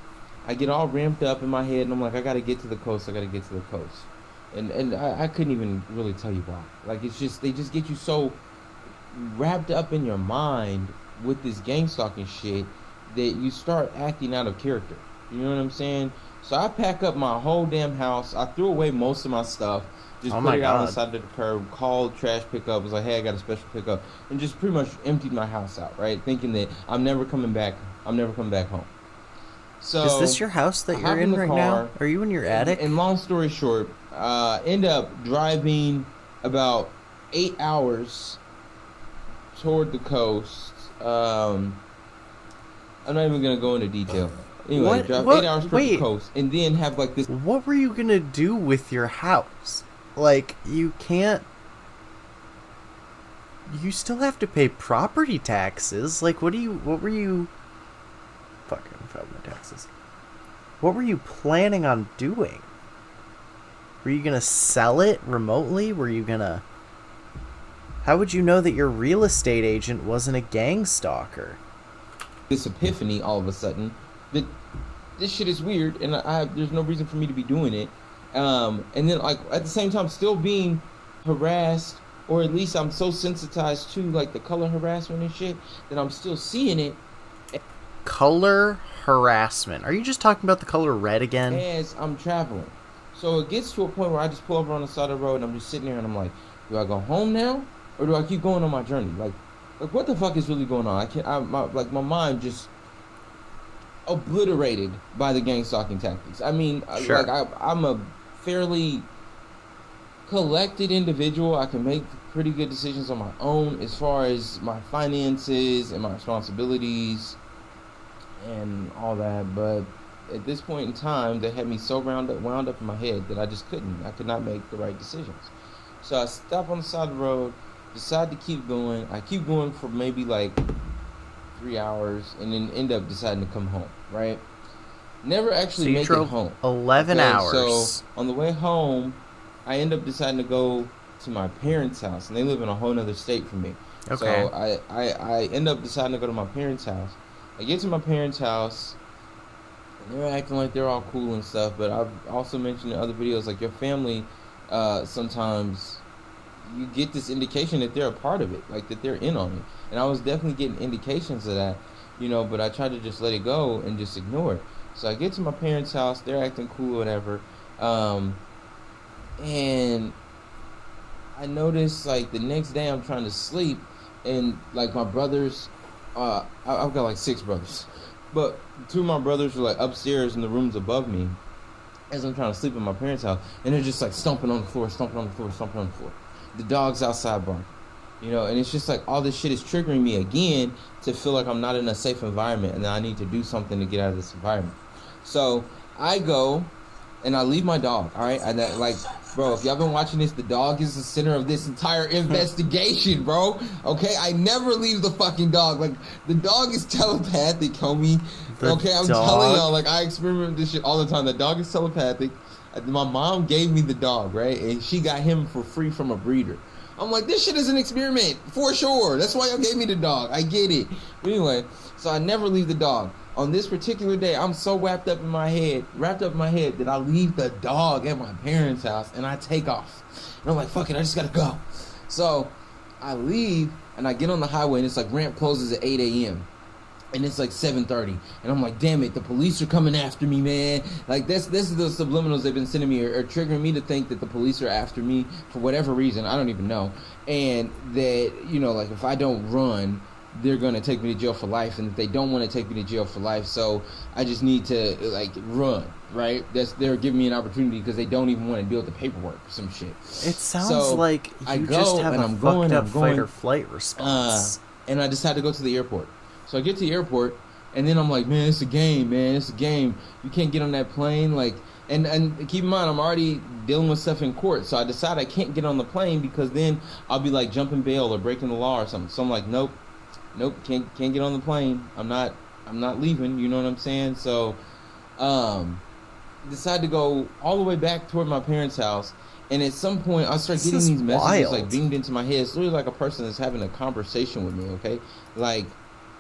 I get all ramped up in my head, and I'm like, I gotta get to the coast. I gotta get to the coast. And I couldn't even really tell you why. Like, it's just, they just get you so wrapped up in your mind with this gang stalking shit that you start acting out of character. You know what I'm saying? So I pack up my whole damn house. I threw away most of my stuff. Just put it out on the side of the curb, called trash pickup, was like, hey, I got a special pickup, and just pretty much emptied my house out, right? Thinking that I'm never coming back home. So is this your house that you're in right now? Are you in your attic? And long story short, end up driving about 8 hours toward the coast. I'm not even gonna go into detail. Anyway, drive 8 hours toward the coast, and then have like this. What were you gonna do with your house? Like, you can't. You still have to pay property taxes. Like, what were you? Fucking filed my taxes. What were you planning on doing? Were you gonna sell it remotely? Were you gonna? How would you know that your real estate agent wasn't a gang stalker? This epiphany all of a sudden that this shit is weird, and there's no reason for me to be doing it. And then, like, at the same time, still being harassed, or at least I'm so sensitized to like the color harassment and shit that I'm still seeing it. Color harassment? Are you just talking about the color red again? As I'm traveling, so it gets to a point where I just pull over on the side of the road and I'm just sitting there and I'm like, do I go home now, or do I keep going on my journey? Like what the fuck is really going on? My mind just obliterated by the gang stalking tactics. I mean, sure. I'm a fairly collected individual. I can make pretty good decisions on my own as far as my finances and my responsibilities and all that. But at this point in time, they had me so wound up in my head that I could not make the right decisions. So I stop on the side of the road, decide to keep going. I keep going for maybe like 3 hours, and then end up deciding to come home, right? Never actually make it home. 11 hours. So on the way home, I end up deciding to go to my parents' house, and they live in a whole other state from me. Okay. So I end up deciding to go to my parents' house. I get to my parents' house, and they're acting like they're all cool and stuff, but I've also mentioned in other videos, like, your family, sometimes you get this indication that they're a part of it, like that they're in on it. And I was definitely getting indications of that. you know, but I tried to just let it go and just ignore it. So I get to my parents' house, they're acting cool or whatever, and I noticed, like, the next day I'm trying to sleep, and, like, my brothers, I've got, like, 6 brothers, but 2 of my brothers were, like, upstairs in the rooms above me as I'm trying to sleep in my parents' house, and they're just, like, stomping on the floor. The dog's outside barking, you know, and it's just, like, all this shit is triggering me again to feel like I'm not in a safe environment, and that I need to do something to get out of this environment. So I go and I leave my dog, all right? Like, bro, if y'all been watching this, the dog is the center of this entire investigation, bro. Okay, I never leave the fucking dog. Like, the dog is telepathic, homie. Okay, I'm telling y'all, like, I experiment with this shit all the time. The dog is telepathic. My mom gave me the dog, right? And she got him for free from a breeder. I'm like, this shit is an experiment, for sure. That's why y'all gave me the dog. I get it. But anyway, so I never leave the dog. On this particular day, I'm so wrapped up in my head that I leave the dog at my parents' house and I take off. And I'm like, fuck it, I just gotta go. So I leave and I get on the highway and it's like ramp closes at 8 a.m. and it's like 7:30. And I'm like, damn it, the police are coming after me, man. Like, this is the subliminals they've been sending me are triggering me to think that the police are after me for whatever reason. I don't even know. And that, you know, like, if I don't run, they're going to take me to jail for life, and if they don't want to take me to jail for life, so I just need to, like, run, right? They're giving me an opportunity because they don't even want to deal with the paperwork or some shit. It sounds like you just have a fucked up fight or flight response. And I decide to go to the airport. So I get to the airport, and then I'm like, man, it's a game, man. It's a game. You can't get on that plane, like... And keep in mind, I'm already dealing with stuff in court, so I decide I can't get on the plane because then I'll be, like, jumping bail or breaking the law or something. So I'm like, nope, can't get on the plane. I'm not leaving, you know what I'm saying? So decide to go all the way back toward my parents' house, and at some point I start getting these messages like beamed into my head. It's literally like a person that's having a conversation with me, okay? Like,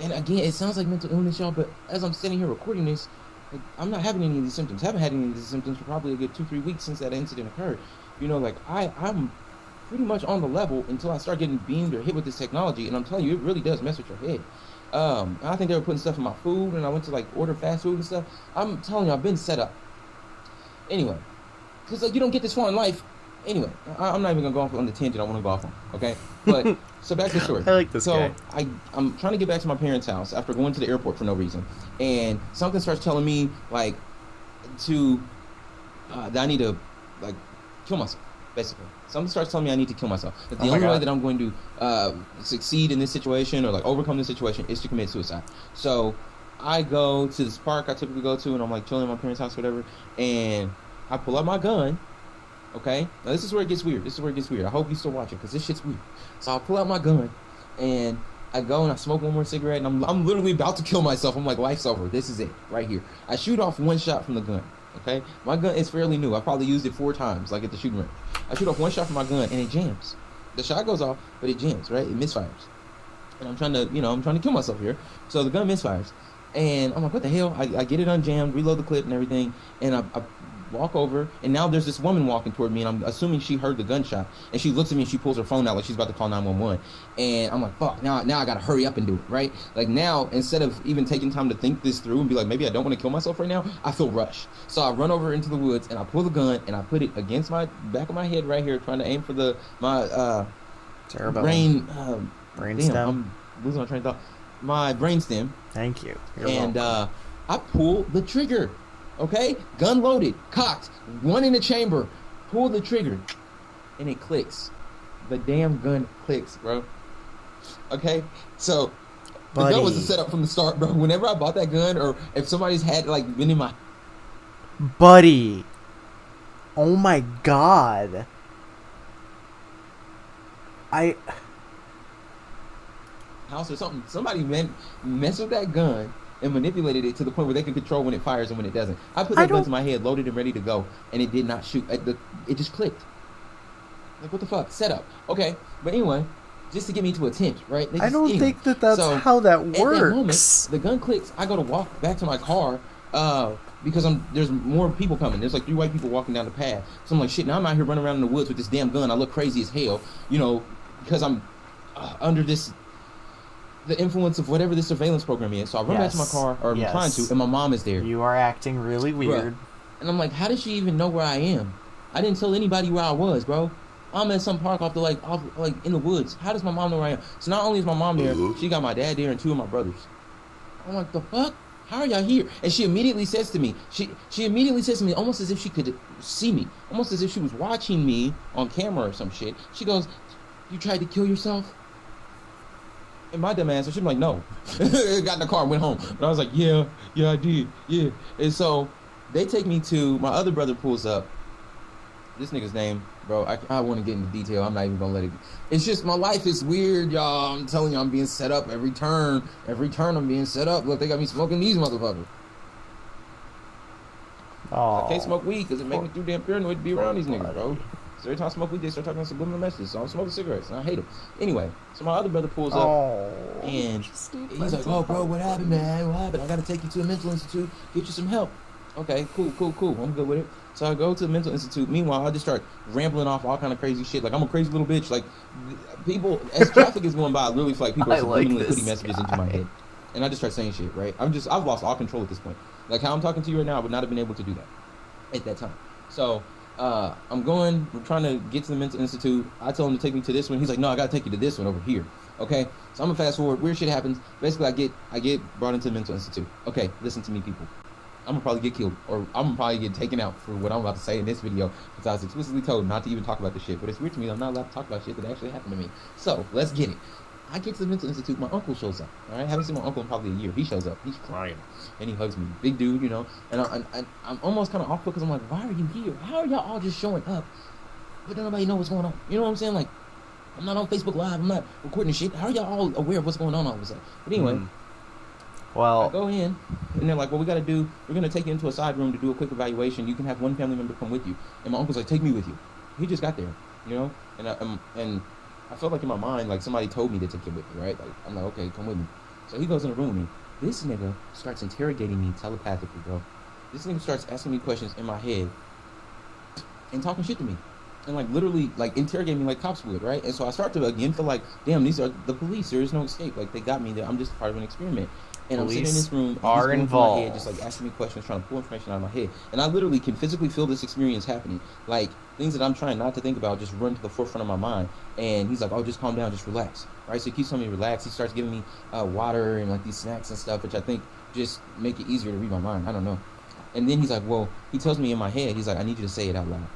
and again, it sounds like mental illness, y'all, but as I'm sitting here recording this, like, I'm not having any of these symptoms. I haven't had any of these symptoms for probably a good 2-3 weeks since that incident occurred. You know, like, I'm pretty much on the level until I start getting beamed or hit with this technology, and I'm telling you, it really does mess with your head. I think they were putting stuff in my food, and I went to, like, order fast food and stuff. I'm telling you, I've been set up. Anyway, because, like, you don't get this far in life. Anyway, I'm not even going to go off on the tangent I want to go off on, okay? But, so back to the story. I like this guy. So, I'm trying to get back to my parents' house after going to the airport for no reason. And something starts telling me, like, that I need to, like, kill myself, basically. Something starts telling me I need to kill myself. That the only way that I'm going to succeed in this situation or, like, overcome this situation is to commit suicide. So, I go to this park I typically go to, and I'm, like, chilling at my parents' house or whatever, and I pull out my gun. Okay, now this is where it gets weird. I hope you're still watching because this shit's weird. So I pull out my gun and I go and I smoke one more cigarette, and I'm literally about to kill myself. I'm like, life's over. This is it right here. I shoot off one shot from the gun. Okay, my gun is fairly new. I probably used it 4 times, like at the shooting range. I shoot off one shot from my gun and it jams. The shot goes off, but it jams, right? It misfires. And I'm trying to kill myself here. So the gun misfires, and I'm like, what the hell? I get it unjammed, reload the clip and everything, and I walk over, and now there's this woman walking toward me, and I'm assuming she heard the gunshot, and she looks at me and she pulls her phone out like she's about to call 911, and I'm like, fuck, now I gotta hurry up and do it, right? Like, now, instead of even taking time to think this through and be like, maybe I don't want to kill myself right now, I feel rushed. So I run over into the woods, and I pull the gun, and I put it against my back of my head right here, trying to aim for my brain stem. I'm losing my train of thought. My brain stem. Thank you. And I pull the trigger. Okay, gun loaded, cocked, one in the chamber, pull the trigger, and it clicks. The damn gun clicks, bro. Okay, so the gun was a setup from the start, bro. Whenever I bought that gun, or if somebody's had, like, been in my... Buddy. Oh my god. House or something. Somebody messed with that gun and manipulated it to the point where they can control when it fires and when it doesn't. I put that gun to my head, loaded and ready to go, and it did not shoot. It just clicked. Like, what the fuck? Setup. Okay, but anyway, just to get me to attempt, right? I don't think that's how that works. At that moment, the gun clicks. I go to walk back to my car because there's more people coming. There's like 3 white people walking down the path. So I'm like, shit, now I'm out here running around in the woods with this damn gun. I look crazy as hell, you know, because I'm under this the influence of whatever this surveillance program is. So I run back to my car, or I'm trying to, and my mom is there. You are acting really weird. Bruh. And I'm like, how does she even know where I am? I didn't tell anybody where I was, bro. I'm at some park off in the woods. How does my mom know where I am? So not only is my mom there, she got my dad there and 2 of my brothers. I'm like, the fuck? How are y'all here? And she immediately says to me, she immediately says to me, almost as if she could see me, almost as if she was watching me on camera or some shit. She goes, you tried to kill yourself? And my dumb ass, she's like, no. Got in the car and went home. But I was like, yeah, I did, yeah. And so they take me to, my other brother pulls up. This nigga's name, bro, I want to get into detail. I'm not even going to let it. It's just, my life is weird, y'all. I'm telling you, I'm being set up every turn. Every turn I'm being set up. Look, they got me smoking these motherfuckers. Oh, I can't smoke weed because it makes me too damn paranoid to be around these niggas, bro. So every time I smoke weed, they start talking subliminal messages. So I'm smoking cigarettes, and I hate them. Anyway, so my other brother pulls up, and he's like, oh, bro, what happened, man? What happened? I got to take you to a mental institute, get you some help. Okay, cool. I'm good with it. So I go to the mental institute. Meanwhile, I just start rambling off all kind of crazy shit. Like, I'm a crazy little bitch. Like, people, as traffic is going by, I literally feel like people are subliminally putting messages into my head. And I just start saying shit, right? I've lost all control at this point. Like, how I'm talking to you right now, I would not have been able to do that at that time. So, we're trying to get to the mental institute. I tell him to take me to this one. He's like, no, I gotta take you to this one over here. Okay? So I'm gonna fast forward. Weird shit happens. Basically, I get brought into the mental institute. Okay, listen to me, people. I'm gonna probably get killed, or I'm gonna probably get taken out for what I'm about to say in this video, because I was explicitly told not to even talk about this shit. But it's weird to me that I'm not allowed to talk about shit that actually happened to me. So, let's get it. I get to the mental institute, my uncle shows up. Alright, haven't seen my uncle in probably a year. He shows up, he's crying, and he hugs me. Big dude, you know, and I'm almost kind of off because I'm like, why are you here? How are y'all all just showing up, but don't nobody know what's going on? You know what I'm saying? Like, I'm not on Facebook Live, I'm not recording shit. How are y'all all aware of what's going on all of a sudden? But anyway, well, I go in, and they're like, well, we're gonna take you into a side room to do a quick evaluation. You can have one family member come with you. And my uncle's like, take me with you. He just got there, you know, and I felt like in my mind, like somebody told me to take him with me, right? Like, I'm like, okay, come with me. So he goes in the room with me. This nigga starts interrogating me telepathically, bro. This nigga starts asking me questions in my head and talking shit to me. And like literally like interrogating me like cops would, right? And so I start to again feel like, damn, these are the police. There is no escape. Like, they got me there. I'm just part of an experiment. And police I'm sitting in this room, are involved. My head, just like asking me questions, trying to pull information out of my head. And I literally can physically feel this experience happening. Like, things that I'm trying not to think about just run to the forefront of my mind. And he's like, oh, just calm down, just relax. Right? So he keeps telling me to relax. He starts giving me water and like these snacks and stuff, which I think just make it easier to read my mind. I don't know. And then he's like, well, he tells me in my head, he's like, I need you to say it out loud.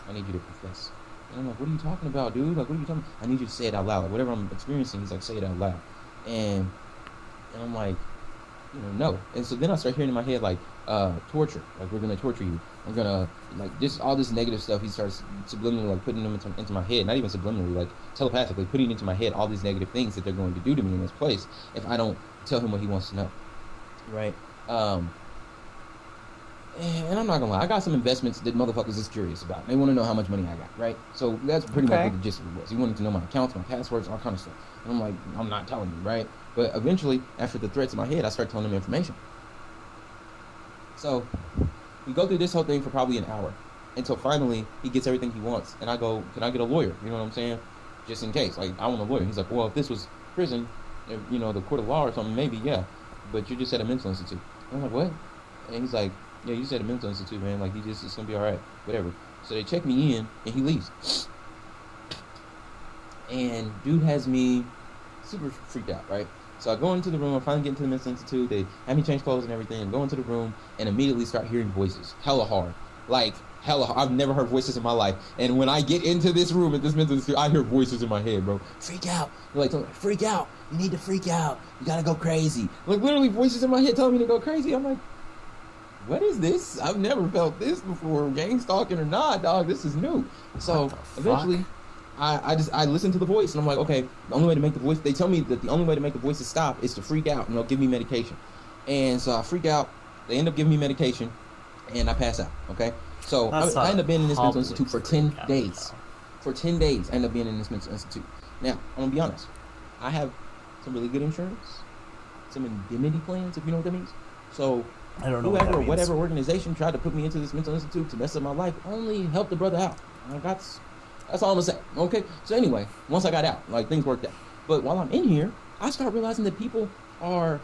I need you to confess. And I'm like, what are you talking about, dude? Like, what are you talking about? I need you to say it out loud. Like, whatever I'm experiencing, he's like, say it out loud. And I'm like, you know, no. And so then I start hearing in my head, like, torture. Like, we're going to torture you. I'm going to, like, just all this negative stuff. He starts subliminally, like, putting them into my head. Not even subliminally, like, telepathically putting into my head all these negative things that they're going to do to me in this place if I don't tell him what he wants to know. Right? And I'm not gonna lie, I got some investments that motherfuckers is curious about. They want to know how much money I got, right? So that's pretty much what the gist of it was. He wanted to know my accounts, my passwords, all kind of stuff. And I'm like, I'm not telling you, right? But eventually, after the threats in my head, I start telling him information. So we go through this whole thing for probably an hour, until finally he gets everything he wants. And I go, can I get a lawyer? You know what I'm saying? Just in case. Like, I want a lawyer. He's like, well, if this was prison, if, you know, the court of law or something, maybe, yeah. But you just at a mental institute. And I'm like, what? And he's like, yeah, you said a mental institute, man. Like, it's gonna be all right, whatever. So they check me in, and he leaves. And dude has me super freaked out, right? So I go into the room. I finally get into the mental institute. They have me change clothes and everything. And go into the room and immediately start hearing voices, hella hard, like hella hard. I've never heard voices in my life. And when I get into this room at this mental institute, I hear voices in my head, bro. Freak out. They're like, freak out. You need to freak out. You gotta go crazy. Like, literally voices in my head telling me to go crazy. I'm like, what is this? I've never felt this before, gang stalking or not, dog. This is new. So eventually, I listen to the voice, and I'm like, okay, the only way to make the voice, they tell me that the only way to make the voices stop is to freak out, and they'll give me medication. And so I freak out, they end up giving me medication, and I pass out, okay? So I end up being in this mental institute for 10 days. For 10 days, I end up being in this mental institute. Now, I'm gonna be honest, I have some really good insurance, some indemnity plans, if you know what that means. So I don't know whoever or whatever organization tried to put me into this mental institute to mess up my life only helped the brother out. That's all I'm gonna say. Okay. So anyway, once I got out, like, things worked out. But while I'm in here, I start realizing that people are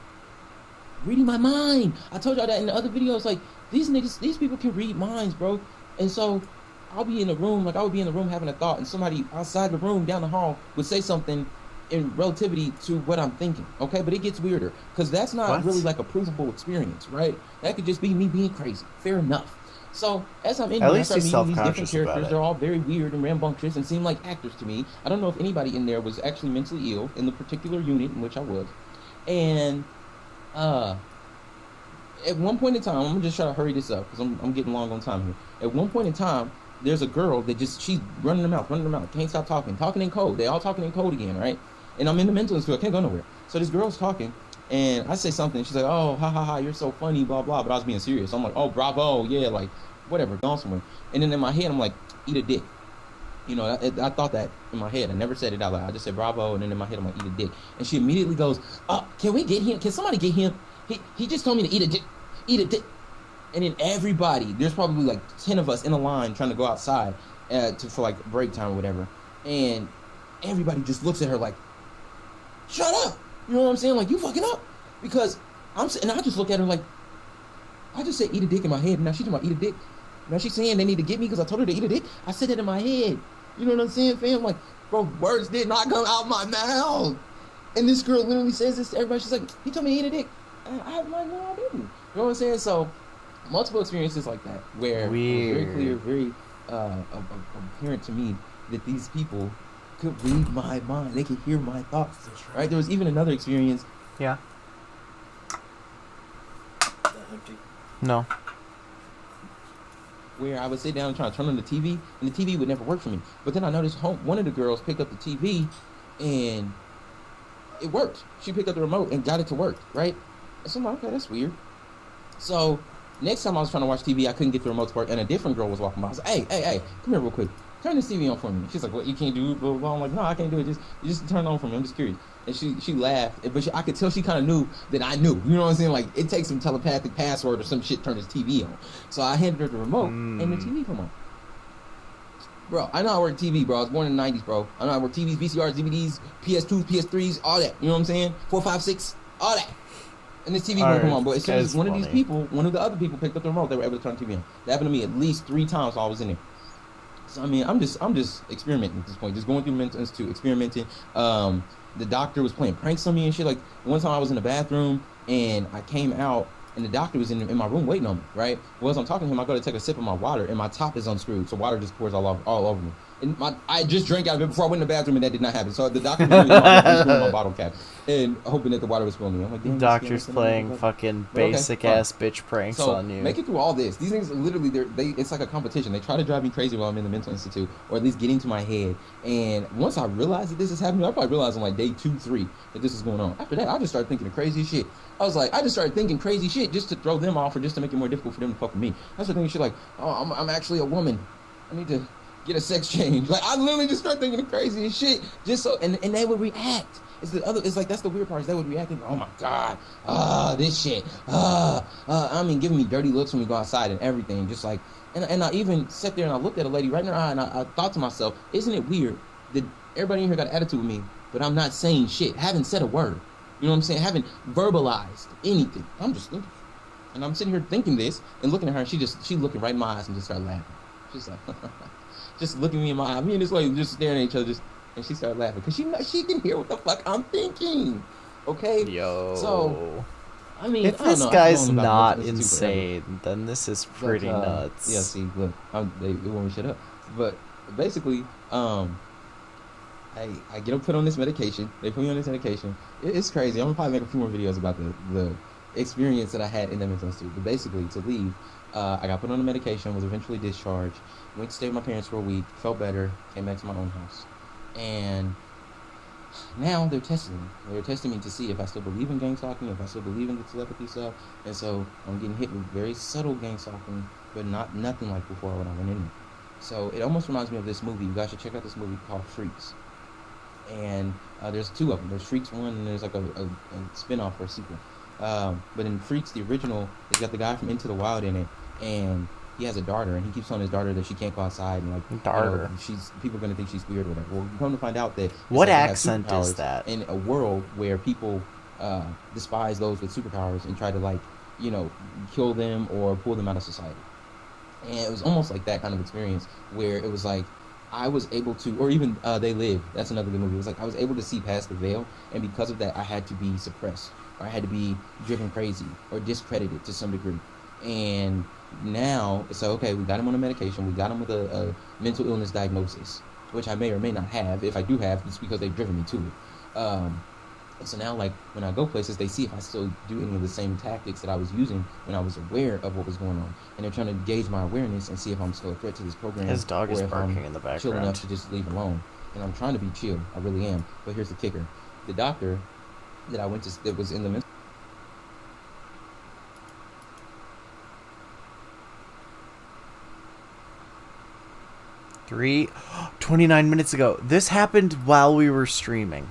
reading my mind. I told y'all that in the other videos. Like, these people can read minds, bro. And so I'll be in the room, like I would be in the room having a thought, and somebody outside the room down the hall would say something in relativity to what I'm thinking, okay? But it gets weirder, because that's not really like a provable experience, right? That could just be me being crazy. Fair enough. So as I'm in here, I start meeting these different characters. They're all very weird and rambunctious and seem like actors to me. I don't know if anybody in there was actually mentally ill in the particular unit in which I was. And at one point in time, I'm gonna just try to hurry this up because I'm getting long on time here. At one point in time, there's a girl that she's running her mouth, can't stop talking in code. They all talking in code again, right? And I'm in the mental institute, I can't go nowhere. So this girl's talking, and I say something, she's like, oh, ha ha ha, you're so funny, blah blah, but I was being serious. I'm like, oh, bravo, yeah, like, whatever, gone somewhere. And then in my head, I'm like, eat a dick. You know, I thought that in my head. I never said it out loud. I just said bravo, and then in my head, I'm like, eat a dick. And she immediately goes, can we get him? Can somebody get him? He just told me to eat a dick. Eat a dick. And then everybody, there's probably like 10 of us in a line trying to go outside for like break time or whatever. And everybody just looks at her like, shut up. You know what I'm saying? Like, you fucking up. Because and I just look at her like, I just said eat a dick in my head. Now she's talking about eat a dick. Now she's saying they need to get me because I told her to eat a dick. I said that in my head. You know what I'm saying, fam? Like, bro, words did not come out my mouth. And this girl literally says this to everybody. She's like, he told me to eat a dick. I'm like, no, I didn't. You know what I'm saying? So, multiple experiences like that where it was very clear, very apparent to me that these people could read my mind. They could hear my thoughts. Right? There was even another experience. Yeah. No. Where I would sit down and try to turn on the TV, and the TV would never work for me. But then I noticed one of the girls picked up the TV, and it worked. She picked up the remote and got it to work, right? So I'm like, okay, that's weird. So next time I was trying to watch TV, I couldn't get the remote to work, and a different girl was walking by. I was like, hey, come here real quick. Turn this TV on for me. She's like, what, you can't do it? Blah, blah, blah. I'm like, no, I can't do it. Just turn it on for me. I'm just curious. And she laughed, but I could tell she kind of knew that I knew. You know what I'm saying? Like, it takes some telepathic password or some shit to turn this TV on. So I handed her the remote, and the TV come on. Bro, I know I work TV, bro. I was born in the 90s, bro. I know I work TVs, VCRs, DVDs, PS2s, PS3s, all that. You know what I'm saying? 4, 5, 6, all that. And this TV won't come on, but as soon as one of these people, one of the other people picked up the remote, they were able to turn the TV on. That happened to me at least 3 times while I was in there. So I mean, I'm just experimenting at this point, just going through mental institute, experimenting. The doctor was playing pranks on me and shit. Like, one time I was in the bathroom and I came out and the doctor was in my room waiting on me, right? Well, as I'm talking to him, I go to take a sip of my water and my top is unscrewed, so water just pours all over me. And I just drank out of it before I went in the bathroom, and that did not happen. So the doctor was really my bottle cap and hoping that the water was spilling me. I'm like, damn, doctor's playing fucking basic ass bitch pranks on you. Make it through all this. These things are literally it's like a competition. They try to drive me crazy while I'm in the mental institute, or at least get into my head. And once I realized that this is happening, I probably realized on like day 2, 3 that this is going on. After that, I just started thinking the craziest shit. I just started thinking crazy shit just to throw them off, or just to make it more difficult for them to fuck with me. I started thinking shit like, oh, I'm actually a woman. I need to get a sex change. Like, I literally just started thinking the craziest shit, just so, and they would react. It's like, that's the weird part, is they would react and, oh my god, this shit, I mean, giving me dirty looks when we go outside and everything, just like, and I even sat there and I looked at a lady right in her eye, and I thought to myself, isn't it weird that everybody in here got an attitude with me, but I'm not saying shit, haven't said a word, you know what I'm saying, haven't verbalized anything, I'm just thinking, and I'm sitting here thinking this, and looking at her, and she looking right in my eyes and just started laughing, she's like, just looking me in my eye. Me and this lady just staring at each other, and she started laughing because she can hear what the fuck I'm thinking. Okay. Yo. So, I mean, if this guy's not insane, then this is pretty nuts. Yeah. See, look, they want me to shut up. But basically, I get up put on this medication. They put me on this medication. It's crazy. I'm gonna probably make a few more videos about the experience that I had in the mental institute. But basically, to leave, I got put on the medication. Was eventually discharged. Went to stay with my parents for a week, felt better, came back to my own house. And now they're testing me. They're testing me to see if I still believe in gang stalking, if I still believe in the telepathy stuff. And so I'm getting hit with very subtle gang stalking, but nothing like before when I went in there. So it almost reminds me of this movie. You guys should check out this movie called Freaks. And there's 2 of them. There's Freaks 1, and there's like a spin-off or a sequel. But in Freaks, the original, it's got the guy from Into the Wild in it. And he has a daughter, and he keeps telling his daughter that she can't go outside, and people are gonna think she's weird or whatever. Well, you come to find out that what accent is that? In a world where people despise those with superpowers and try to kill them or pull them out of society. And it was almost like that kind of experience where it was like I was able to, or even They Live, that's another good movie. It was like I was able to see past the veil, and because of that I had to be suppressed, or I had to be driven crazy or discredited to some degree. And now it's like, okay, we got him on a medication, we got him with a mental illness diagnosis, which I may or may not have. If I do have, it's because they've driven me to it. So now, like, when I go places, they see if I still do any of the same tactics that I was using when I was aware of what was going on. And they're trying to gauge my awareness and see if I'm still a threat to this program. His dog is barking in the background. Chill enough to just leave alone. And I'm trying to be chill. I really am. But here's the kicker. The doctor that I went to, that was in the mental... 29 minutes ago. This happened while we were streaming.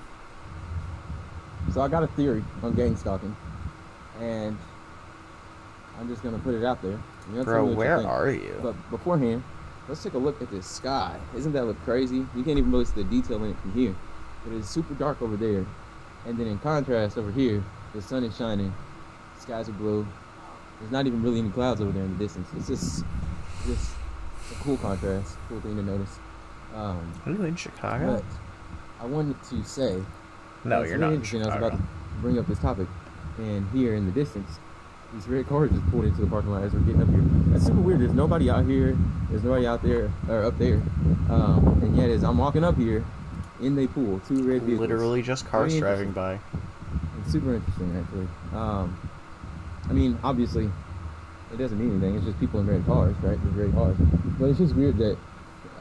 So I got a theory on gang stalking, and I'm just gonna put it out there. Bro, where are you? But beforehand, let's take a look at this sky. Isn't that look crazy? You can't even really see the detail in it from here. It is super dark over there, and then in contrast over here, the sun is shining, skies are blue. There's not even really any clouds over there in the distance. It's just a cool contrast, cool thing to notice. Are you in Chicago? But I wanted to say, no, you're not in Chicago. I was about to bring up this topic, and here in the distance, these red cars just pulled into the parking lot as we're getting up here. That's super weird. There's nobody out here. There's nobody out there or up there. And yet, as I'm walking up here, in they pull two red vehicles. Literally just cars driving by. It's super interesting, actually. I mean, obviously, it doesn't mean anything. It's just people in red cars, right? Just red cars. But it's just weird that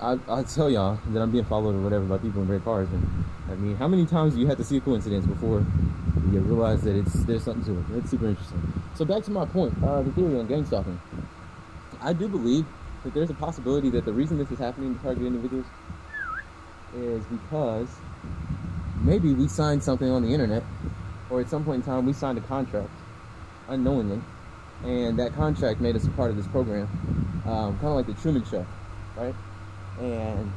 I tell y'all that I'm being followed or whatever by people in red cars. And I mean, how many times do you have to see a coincidence before you realize that there's something to it? It's super interesting. So back to my point, the theory on gang stalking. I do believe that there's a possibility that the reason this is happening to target individuals is because maybe we signed something on the internet, or at some point in time we signed a contract unknowingly, and that contract made us a part of this program, kind of like the Truman Show, right? And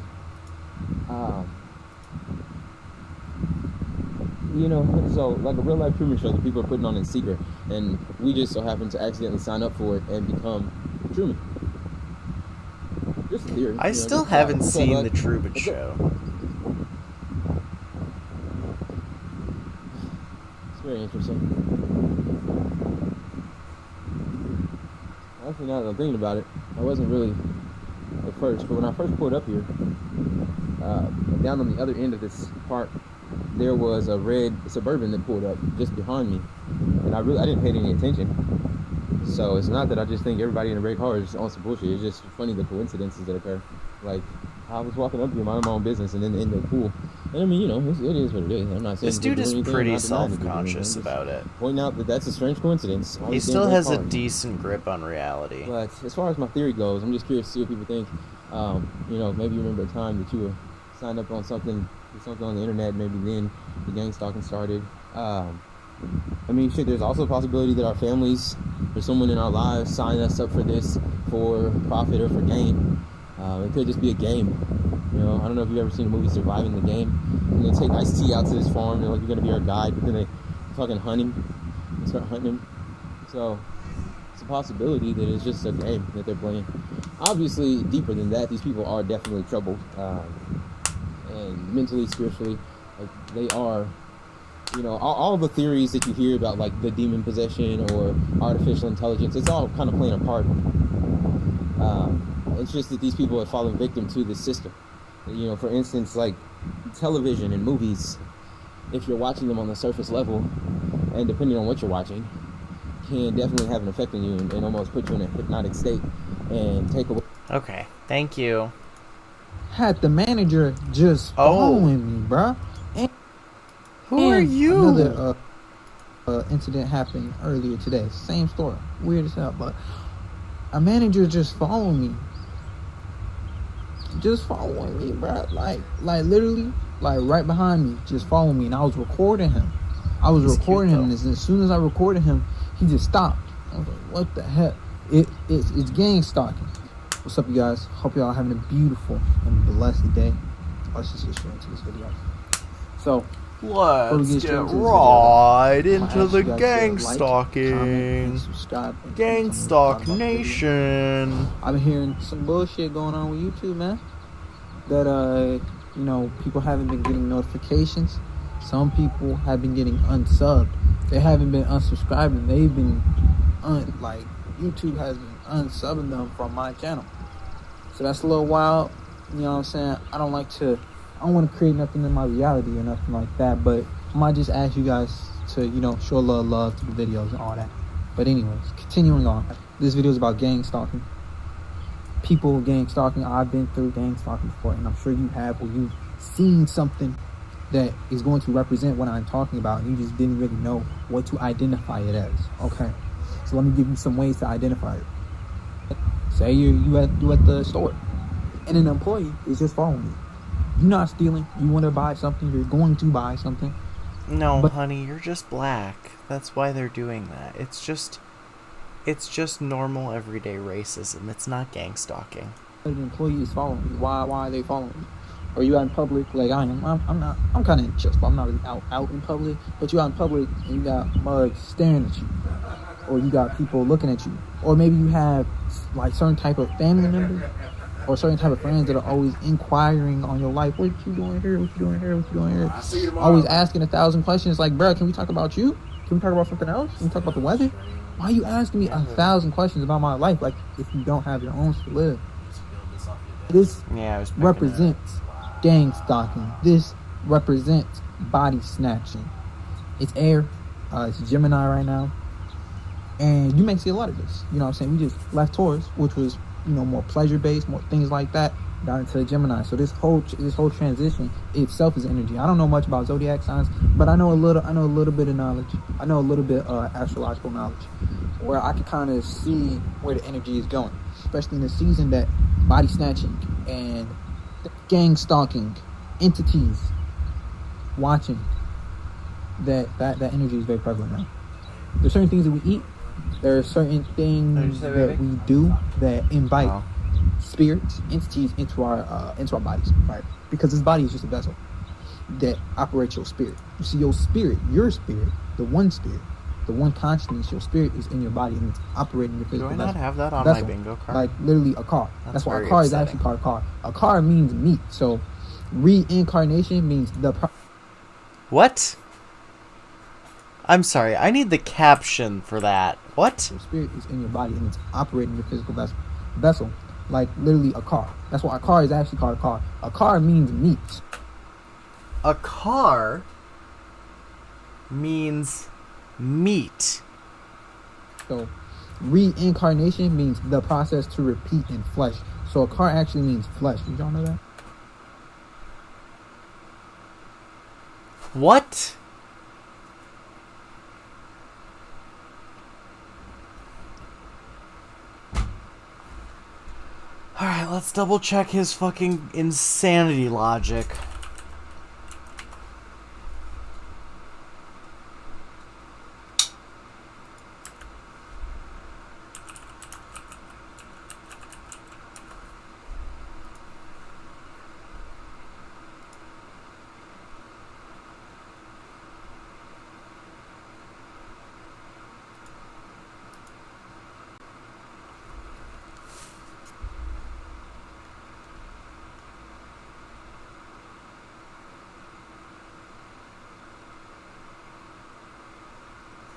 so like a real life Truman Show that people are putting on in secret, and we just so happen to accidentally sign up for it and become Truman. Just a theory. I still haven't seen the Truman Show. It's very interesting. Actually, now that I'm thinking about it, I wasn't really at first, but when I first pulled up here, down on the other end of this park, there was a red Suburban that pulled up just behind me, and I didn't pay any attention. So it's not that I just think everybody in a red car is on some bullshit. It's just funny the coincidences that occur. Like, I was walking up here, minding my own business, and then in the pool. And I mean, it is what it is. I'm not saying this dude is pretty self-conscious about it. Pointing out that that's a strange coincidence. He still has a decent grip on reality. But as far as my theory goes, I'm just curious to see what people think. Maybe you remember a time that you were signed up on something on the internet. Maybe then the gang stalking started. I mean, shit, there's also a possibility that our families or someone in our lives signed us up for this for profit or for gain. It could just be a game. I don't know if you've ever seen the movie Surviving the Game. And they take Ice-T out to this farm. They're like, you're going to be our guide. But then they fucking hunt him. They start hunting him. So it's a possibility that it's just a game that they're playing. Obviously, deeper than that, these people are definitely troubled. And mentally, spiritually, like they are, all the theories that you hear about, like the demon possession or artificial intelligence, it's all kind of playing a part. It's just that these people have fallen victim to this system. For instance, like television and movies, if you're watching them on the surface level, and depending on what you're watching, can definitely have an effect on you and almost put you in a hypnotic state and take away. Okay, thank you. Had the manager just following me, bruh. Who are you? Another incident happened earlier today. Same story. Weird as hell, but a manager just following me. Just following me, bruh. Like literally, like right behind me, just following me. And I was recording him. He's recording him, and as soon as I recorded him, he just stopped. I was like, what the heck? It's gang stalking. What's up, you guys? Hope y'all having a beautiful and blessed day. Let's just get straight into this video. So, let's get right into the gang stalking. Gang Stalk Nation. I've been hearing some bullshit going on with YouTube, man. That people haven't been getting notifications. Some people have been getting unsubbed. They haven't been unsubscribing. They've been YouTube has been unsubbing them from my channel. So that's a little wild. You know what I'm saying? I don't want to create nothing in my reality or nothing like that, but I might just ask you guys to, show a little love to the videos and all that. But anyways, continuing on. This video is about gang stalking. People gang stalking. I've been through gang stalking before, and I'm sure you have, or you've seen something that is going to represent what I'm talking about, and you just didn't really know what to identify it as. Okay, so let me give you some ways to identify it. Say you at the store, and an employee is just following you. You're not stealing. You want to buy something. You're going to buy something. No, honey, you're just black. That's why they're doing that. It's just normal everyday racism. It's not gang stalking. An employee is following you. Why are they following you? Or you out in public like I am. I'm kind of in church, but I'm not really out in public. But you out in public and you got mugs staring at you, or you got people looking at you, or maybe you have like certain type of family members or certain type of friends that are always inquiring on your life. What you doing here? What you doing here? What you doing here? Always asking 1,000 questions. Like, bro, can we talk about you? Can we talk about something else? Can we talk about the weather? Why are you asking me 1,000 questions about my life? Like, if you don't have your own to live. This represents gang stalking. This represents body snatching. It's air. It's Gemini right now. And you may see a lot of this. You know what I'm saying? We just left Taurus, which was, more pleasure-based, more things like that, down into Gemini. So this whole transition itself is energy. I don't know much about zodiac signs, but I know a little bit of knowledge. I know a little bit of astrological knowledge, where I can kind of see where the energy is going, especially in the season that body snatching and gang stalking entities watching, that energy is very prevalent now. There's certain things that we eat. There are certain things that we do that invite spirits, entities into our bodies, right? Because this body is just a vessel that operates your spirit. You see, your spirit, the one consciousness, your spirit is in your body and it's operating your physical vessel. Do I not have that on my bingo card? Like literally a car. That's why a car is actually called a car. A car means meat. So reincarnation means What? I'm sorry, I need the caption for that. What? Your spirit is in your body and it's operating your physical vessel. Like literally a car. That's why a car is actually called a car. A car means meat. A car means meat. So reincarnation means the process to repeat in flesh. So a car actually means flesh. Did y'all know that? What? Alright, let's double check his fucking insanity logic.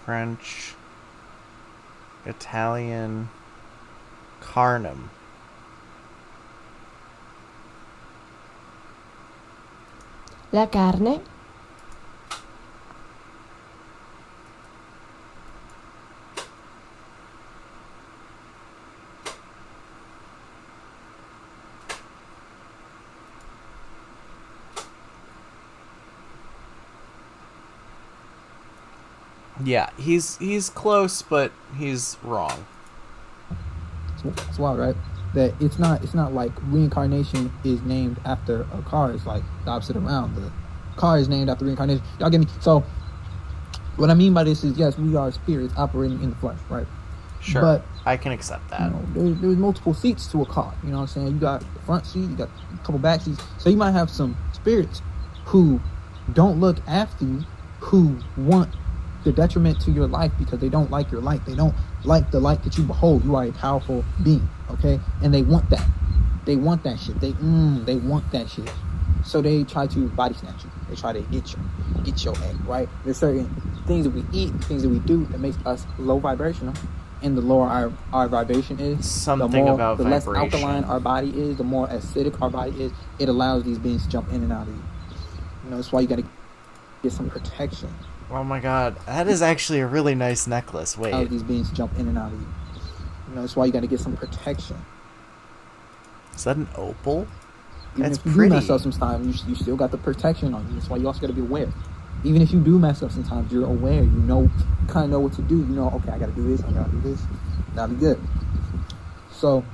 French, Italian, carnum. La carne. Yeah, he's close, but he's wrong. It's wild, right? That it's not like reincarnation is named after a car. It's like the opposite around. The car is named after reincarnation. Y'all get me? So what I mean by this is, yes, we are spirits operating in the flesh, right? Sure. But I can accept that. There's multiple seats to a car. You know what I'm saying? You got the front seat, you got a couple back seats. So you might have some spirits who don't look after you, who want the detriment to your life because they don't like your light. They don't like the light that you behold. You are a powerful being, okay? And they want that. They want that shit. They want that shit. So they try to body snatch you. They try to get your egg, right? There's certain things that we eat, things that we do that makes us low vibrational. And the lower our vibration is, something about the vibration. less alkaline our body is, the more acidic our body is. It allows these beings to jump in and out of you. That's why you gotta get some protection. Oh my god, that is actually a really nice necklace. Wait. How these beings jump in and out of you. That's why you gotta get some protection. Is that an opal? Even That's if you pretty. do mess up sometimes, you still got the protection on you. That's why you also gotta be aware. Even if you do mess up sometimes, you're aware. You kind of know what to do. Okay, I gotta do this. I gotta do this. That'll be good. So,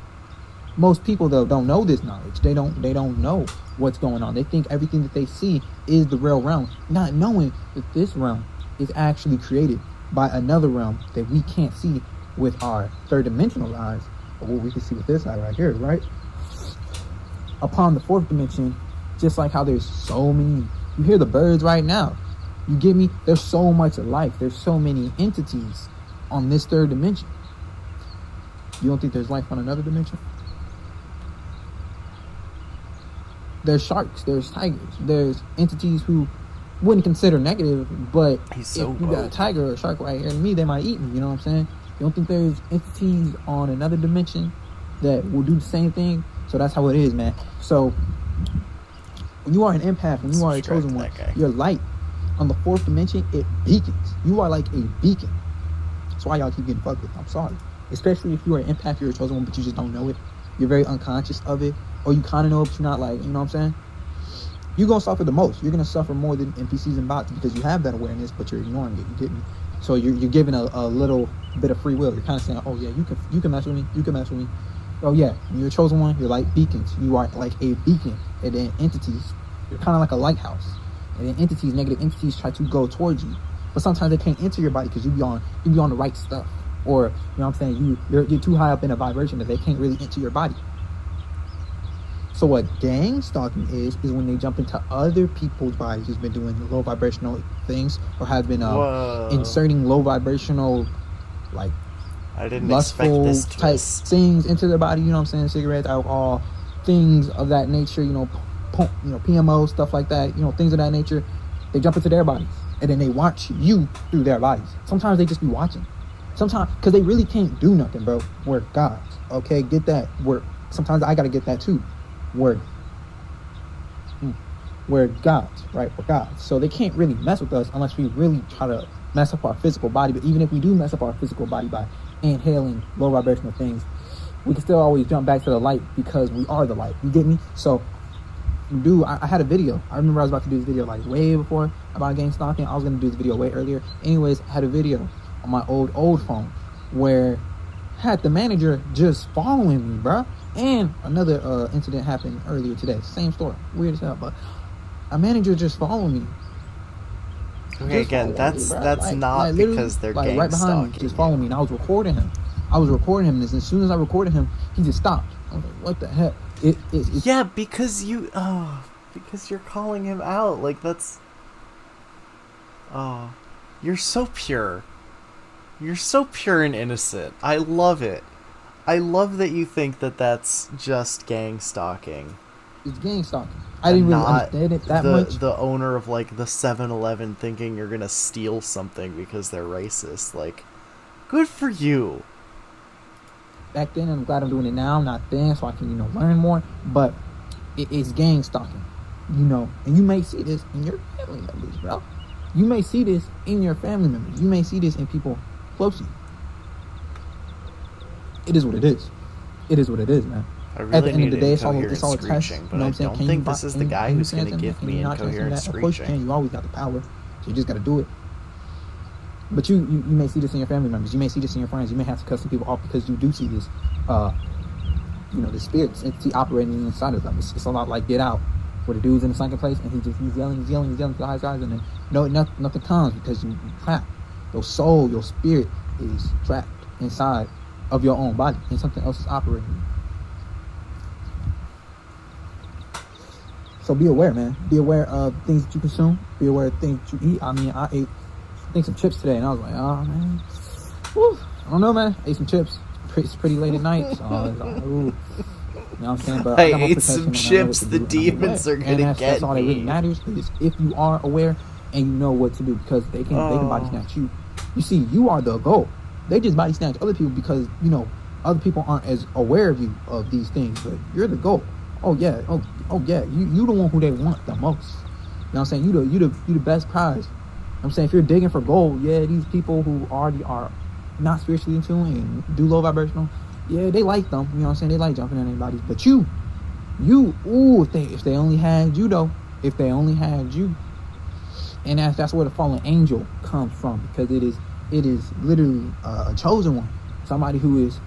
most people though don't know this knowledge. They don't know what's going on. They think everything that they see is the real realm, not knowing that this realm is actually created by another realm that we can't see with our third dimensional eyes, but what we can see with this eye right here, right? Upon the fourth dimension, just like how there's so many, you hear the birds right now. You get me? There's so much life. There's so many entities on this third dimension. You don't think there's life on another dimension? There's sharks, there's tigers, there's entities who wouldn't consider negative, but if you got a tiger or a shark right here to me, they might eat me, you know what I'm saying? You don't think there's entities on another dimension that will do the same thing? So that's how it is, man. So when you are an empath, when you are a chosen one, your light on the fourth dimension, it beacons. You are like a beacon. That's why y'all keep getting fucked with. I'm sorry. Especially if you are an empath, you're a chosen one, but you just don't know it. You're very unconscious of it. Or you kind of know it, but you're not, like, you know what I'm saying? You're going to suffer the most. You're going to suffer more than NPCs and bots because you have that awareness, but you're ignoring it. You get me? So you're giving a little bit of free will. You're kind of saying, oh, yeah, you can mess with me. You can mess with me. Oh, yeah, when you're a chosen one, you're like beacons. You are like a beacon. And then entities, you're kind of like a lighthouse. And then entities, negative entities, try to go towards you. But sometimes they can't enter your body because you be on the right stuff. Or, you know what I'm saying, you're too high up in a vibration that they can't really enter your body. So what gang stalking is when they jump into other people's bodies who's been doing low vibrational things or have been inserting low vibrational, like, I didn't lustful expect this type things into their body, you know what I'm saying? Cigarettes, alcohol, things of that nature, PMO, stuff like that, things of that nature. They jump into their bodies and then they watch you through their bodies. Sometimes they just be watching. Sometimes, because they really can't do nothing, bro. We're gods, okay? Get that. Sometimes I gotta get that too. We're gods, right? We're gods. So they can't really mess with us unless we really try to mess up our physical body. But even if we do mess up our physical body by inhaling low vibrational things, we can still always jump back to the light because we are the light. You get me? So, I had a video. I remember I was about to do this video like way before about gang stalking. I was going to do this video way earlier. Anyways, I had a video on my old phone where I had the manager just following me, bruh. And another incident happened earlier today. Same story. Weird as hell, but a manager just followed me. Okay, again, that's not because they're gang right behind stalking me, just following me, and I was recording him. And as soon as I recorded him, he just stopped. I was like, what the heck? Yeah, because you're calling him out. Like, that's... Oh, you're so pure. You're so pure and innocent. I love it. I love that you think that that's just gang stalking. It's gang stalking. I didn't really understand it that much. The owner of, like, the 7-Eleven thinking you're gonna steal something because they're racist. Like, good for you. Back then, I'm glad I'm doing it now. I'm not then, so I can, learn more. But it's gang stalking, and you may see this in your family members, bro. You may see this in your family members. You may see this in people close to you. It is what it is. It is what it is, man. At the end of the day, it's all a test. But I don't think this is the guy who's going to give me incoherent screeching. Of course you can. You always got the power, so you just got to do it. But you may see this in your family members. You may see this in your friends. You may have to cut some people off because you do see this, the spirits entity operating inside of them. It's a lot like Get Out, where the dude's in the sunken place and he's yelling to the highest guys, and then nothing comes because you trapped. Your soul, your spirit is trapped inside of your own body, and something else is operating. So be aware, man. Be aware of things that you consume. Be aware of things that you eat. I mean, I ate, I think, some chips today, and I was like, oh, man. Whew. I don't know, man. I ate some chips. It's pretty late at night, so I was like, ooh. You know what I'm saying? But I ate some chips. The demons are gonna get me. That's all that really matters is if you are aware and you know what to do, because they can body snatch you. You see, you are the goal. They just body snatch other people because, you know, other people aren't as aware of you of these things, but you're the goal. Oh yeah, you the one who they want the most. You know what I'm saying? You the best prize. I'm saying if you're digging for gold, yeah, these people who already are not spiritually in tune and do low vibrational, yeah, they like them. You know what I'm saying? They like jumping on anybody's. But you, if they only had you though, if they only had you, and that's where the fallen angel comes from, because it is literally a chosen one, somebody who is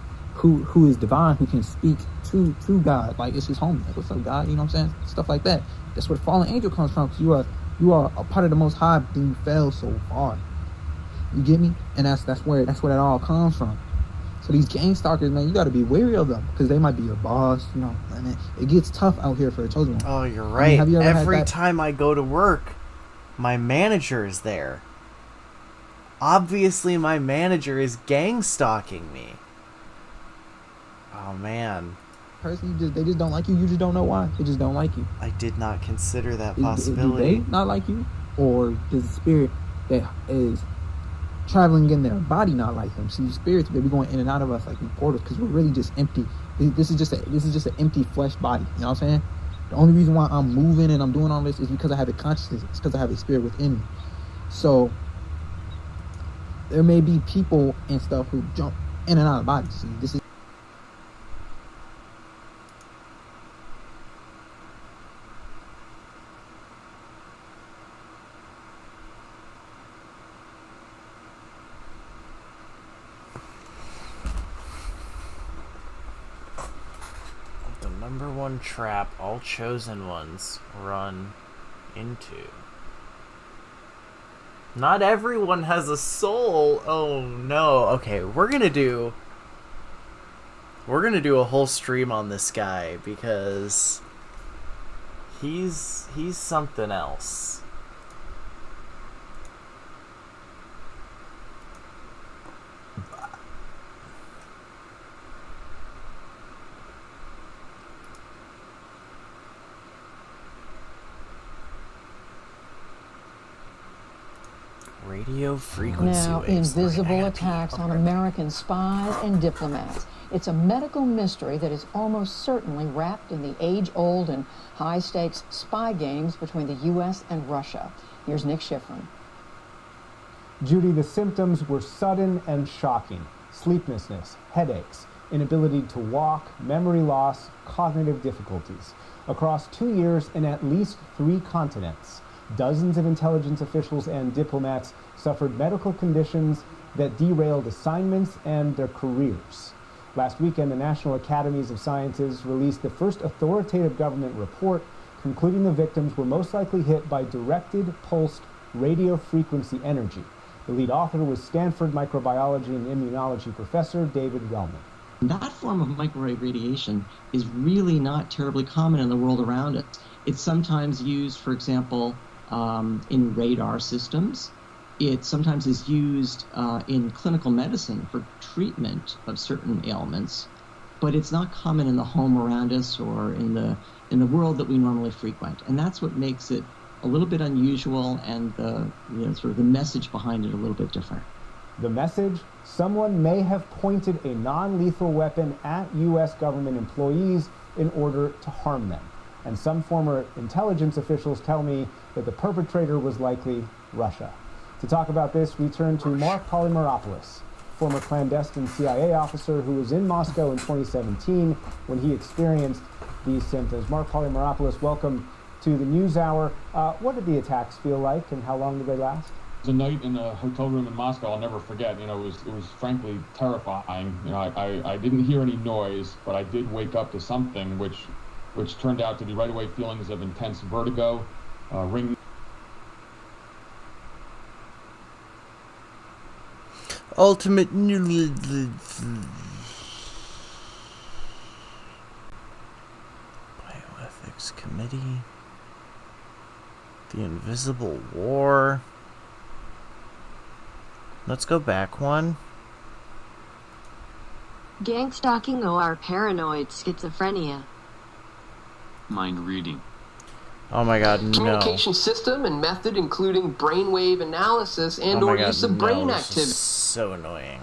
divine, who can speak to God, like it's his homie. Like, what's up, God? You know what I'm saying? Stuff like that. That's where the fallen angel comes from. Because you are a part of the Most High, but then you fell so far. You get me? And that's where that all comes from. So these gang stalkers, man, you got to be wary of them, because they might be your boss. You know, and it gets tough out here for a chosen one. Oh, you're right. I mean, every time I go to work, my manager is there. Obviously, my manager is gang stalking me. Oh man. Personally, they just don't like you. You just don't know why. They just don't like you. I did not consider that possibility. Do they not like you, or does the spirit that is traveling in their body not like them? See, spirits, they be going in and out of us like portals, because we're really just empty. This is just an empty flesh body. You know what I'm saying? The only reason why I'm moving and I'm doing all this is because I have a consciousness. It's because I have a spirit within me. So there may be people and stuff who jump in and out of bodies. See, this is one trap all chosen ones run into. Not everyone has a soul. Oh no. Okay, we're gonna do a whole stream on this guy, because he's something else. Radio frequency now, waves. invisible attacks on American spies and diplomats. It's a medical mystery that is almost certainly wrapped in the age-old and high-stakes spy games between the U.S. and Russia. Here's Nick Schifrin. Judy, the symptoms were sudden and shocking. Sleeplessness, headaches, inability to walk, memory loss, cognitive difficulties. Across 2 years in at least 3 continents, dozens of intelligence officials and diplomats suffered medical conditions that derailed assignments and their careers. Last weekend, the National Academies of Sciences released the first authoritative government report concluding the victims were most likely hit by directed pulsed radio frequency energy. The lead author was Stanford microbiology and immunology professor David Wellman. That form of microwave radiation is really not terribly common in the world around us. It's sometimes used, for example, in radar systems. It sometimes is used in clinical medicine for treatment of certain ailments, but it's not common in the home around us or in the world that we normally frequent. And that's what makes it a little bit unusual, and sort of the message behind it a little bit different. The message? Someone may have pointed a non-lethal weapon at U.S. government employees in order to harm them. And some former intelligence officials tell me that the perpetrator was likely Russia. To talk about this, we turn to Mark Polymeropoulos, former clandestine CIA officer who was in Moscow in 2017 when he experienced these symptoms. Mark Polymeropoulos, welcome to the NewsHour. What did the attacks feel like, and how long did they last? It was a night in a hotel room in Moscow I'll never forget. It was frankly terrifying. I didn't hear any noise, but I did wake up to something which turned out to be right away feelings of intense vertigo, ring. Ultimate. Ethics Committee. The Invisible War. Let's go back one. Gang stalking or paranoid schizophrenia. Mind reading. Oh my god, no. Communication system and method including brainwave analysis and or use of brain activity. So annoying.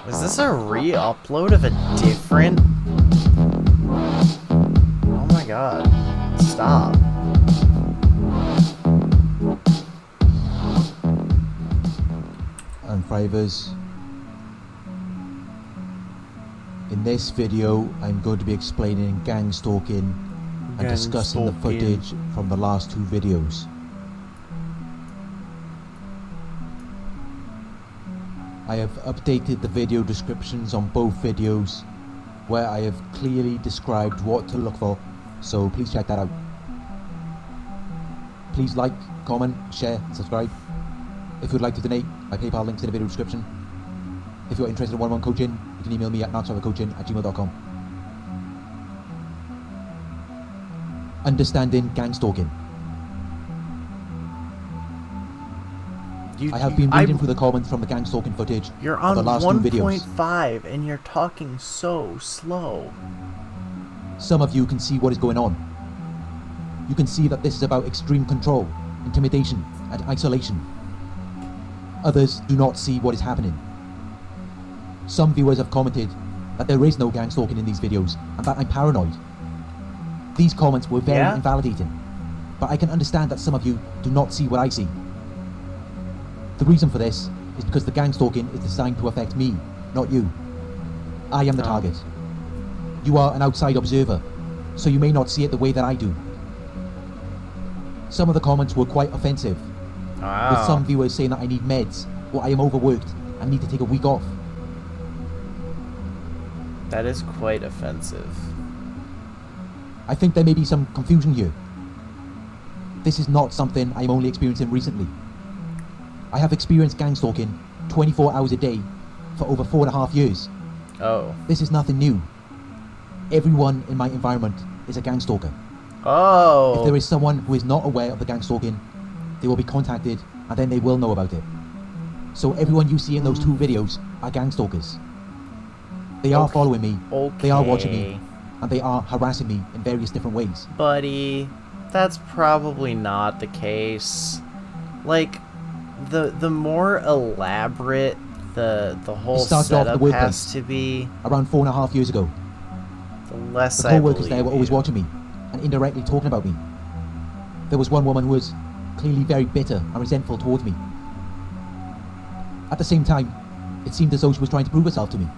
Is this a re-upload of a different... Oh my god. Stop. And Fivers. In this video, I'm going to be explaining gang stalking and discussing the footage from the last 2 videos. I have updated the video descriptions on both videos, where I have clearly described what to look for, so please check that out. Please like, comment, share, and subscribe. If you would like to donate, my PayPal link's in the video description. If you're interested in one-on-one coaching, you can email me at narcsurvivorcoaching@gmail.com. Understanding gang stalking. I have been reading through the comments from the gang stalking footage. You're on the last 2 videos. 1.5 and you're talking so slow. Some of you can see what is going on. You can see that this is about extreme control, intimidation, and isolation. Others do not see what is happening. Some viewers have commented that there is no gang stalking in these videos and that I'm paranoid. These comments were very invalidating, but I can understand that some of you do not see what I see. The reason for this is because the gang stalking is designed to affect me, not you. I am the target. You are an outside observer, so you may not see it the way that I do. Some of the comments were quite offensive, with some viewers saying that I need meds, or I am overworked and need to take a week off. That is quite offensive. I think there may be some confusion here. This is not something I'm only experiencing recently. I have experienced gang stalking 24 hours a day for over 4.5 years. Oh. This is nothing new. Everyone in my environment is a gang stalker. Oh. If there is someone who is not aware of the gang stalking, they will be contacted and then they will know about it. So everyone you see in those 2 videos are gang stalkers. They are following me, they are watching me, and they are harassing me in various different ways. Buddy, that's probably not the case. Like, the more elaborate the whole setup has to be, around 4.5 years ago, the less the co-workers there were always watching me and indirectly talking about me. There was one woman who was clearly very bitter and resentful towards me. At the same time, it seemed as though she was trying to prove herself to me.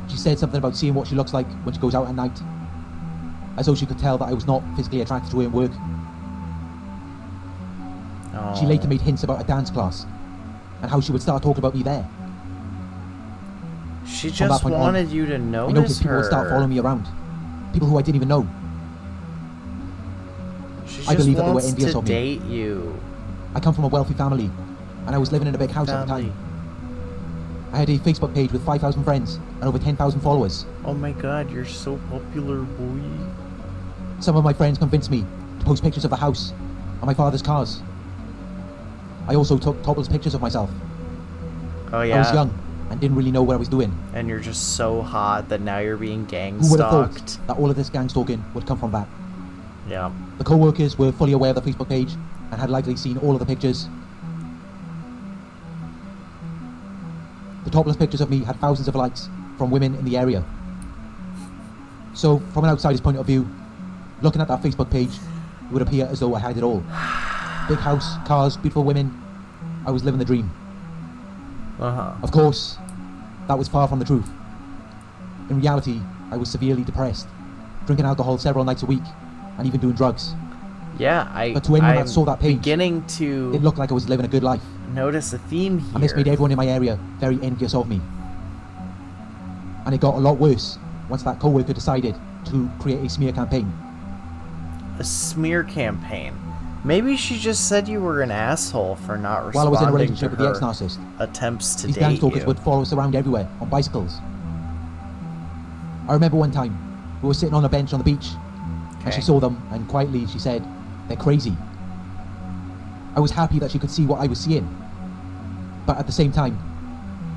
She said something about seeing what she looks like when she goes out at night, as though she could tell that I was not physically attracted to her in work. She later made hints about a dance class, and how she would start talking about me there. She just wanted you to notice I noticed people would start following me around, people who I didn't even know. I believe that they were envious of me. Date you. I come from a wealthy family, and I was living in a big house at the time. I had a Facebook page with 5,000 friends and over 10,000 followers. Oh my god, you're so popular, boy. Some of my friends convinced me to post pictures of the house and my father's cars. I also took topless pictures of myself. Oh yeah? I was young and didn't really know what I was doing. And you're just so hot that now you're being gang Who would have stalked. thought that all of this gang stalking would come from that? Yeah. The co-workers were fully aware of the Facebook page and had likely seen all of the pictures. The topless pictures of me had thousands of likes from women in the area. So, from an outsider's point of view, looking at that Facebook page, it would appear as though I had it all. Big house, cars, beautiful women. I was living the dream. Of course, that was far from the truth. In reality, I was severely depressed, drinking alcohol several nights a week, and even doing drugs. Yeah, but to anyone that saw that page, beginning to it looked like I was living a good life. Notice a theme here. And this made everyone in my area very envious of me. And it got a lot worse once that co-worker decided to create a smear campaign. A smear campaign? Maybe she just said you were an asshole for not responding while I was in a relationship to with the ex-narcissist. Attempts to These date gang stalkers you. would follow us around everywhere on bicycles. I remember one time we were sitting on a bench on the beach, and she saw them, and quietly she said, "They're crazy." I was happy that she could see what I was seeing, but at the same time,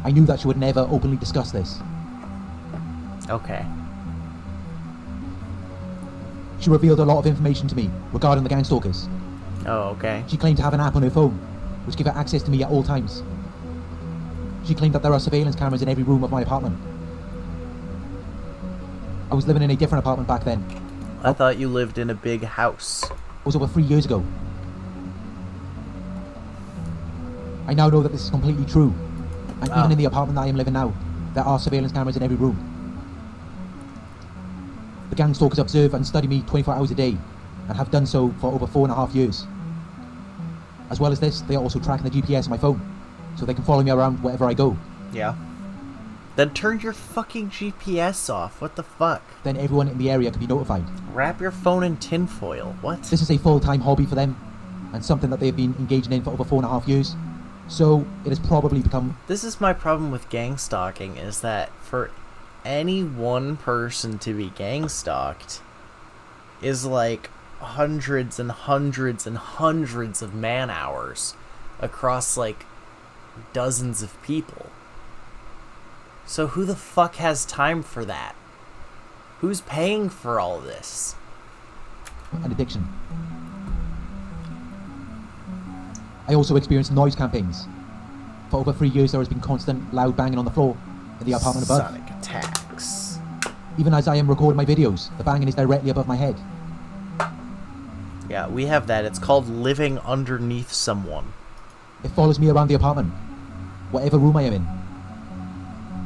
I knew that she would never openly discuss this. Okay. She revealed a lot of information to me regarding the gang stalkers. Oh, okay. She claimed to have an app on her phone, which gave her access to me at all times. She claimed that there are surveillance cameras in every room of my apartment. I was living in a different apartment back then. I thought you lived in a big house. It was over 3 years ago. I now know that this is completely true. And even in the apartment that I am living now, there are surveillance cameras in every room. The gang stalkers observe and study me 24 hours a day, and have done so for over 4.5 years. As well as this, they are also tracking the GPS on my phone, so they can follow me around wherever I go. Yeah. Then turn your fucking GPS off. What the fuck? Then everyone in the area can be notified. Wrap your phone in tinfoil. What? This is a full-time hobby for them, and something that they've been engaging in for over 4.5 years. So, it has probably become... This is my problem with gang stalking, is that for any one person to be gang stalked is like hundreds and hundreds and hundreds of man hours across like dozens of people. So who the fuck has time for that? Who's paying for all this? An addiction. I also experienced noise campaigns. For over 3 years there has been constant loud banging on the floor in the apartment above. Sonic attacks. Even as I am recording my videos, the banging is directly above my head. Yeah, we have that. It's called living underneath someone. It follows me around the apartment, whatever room I am in.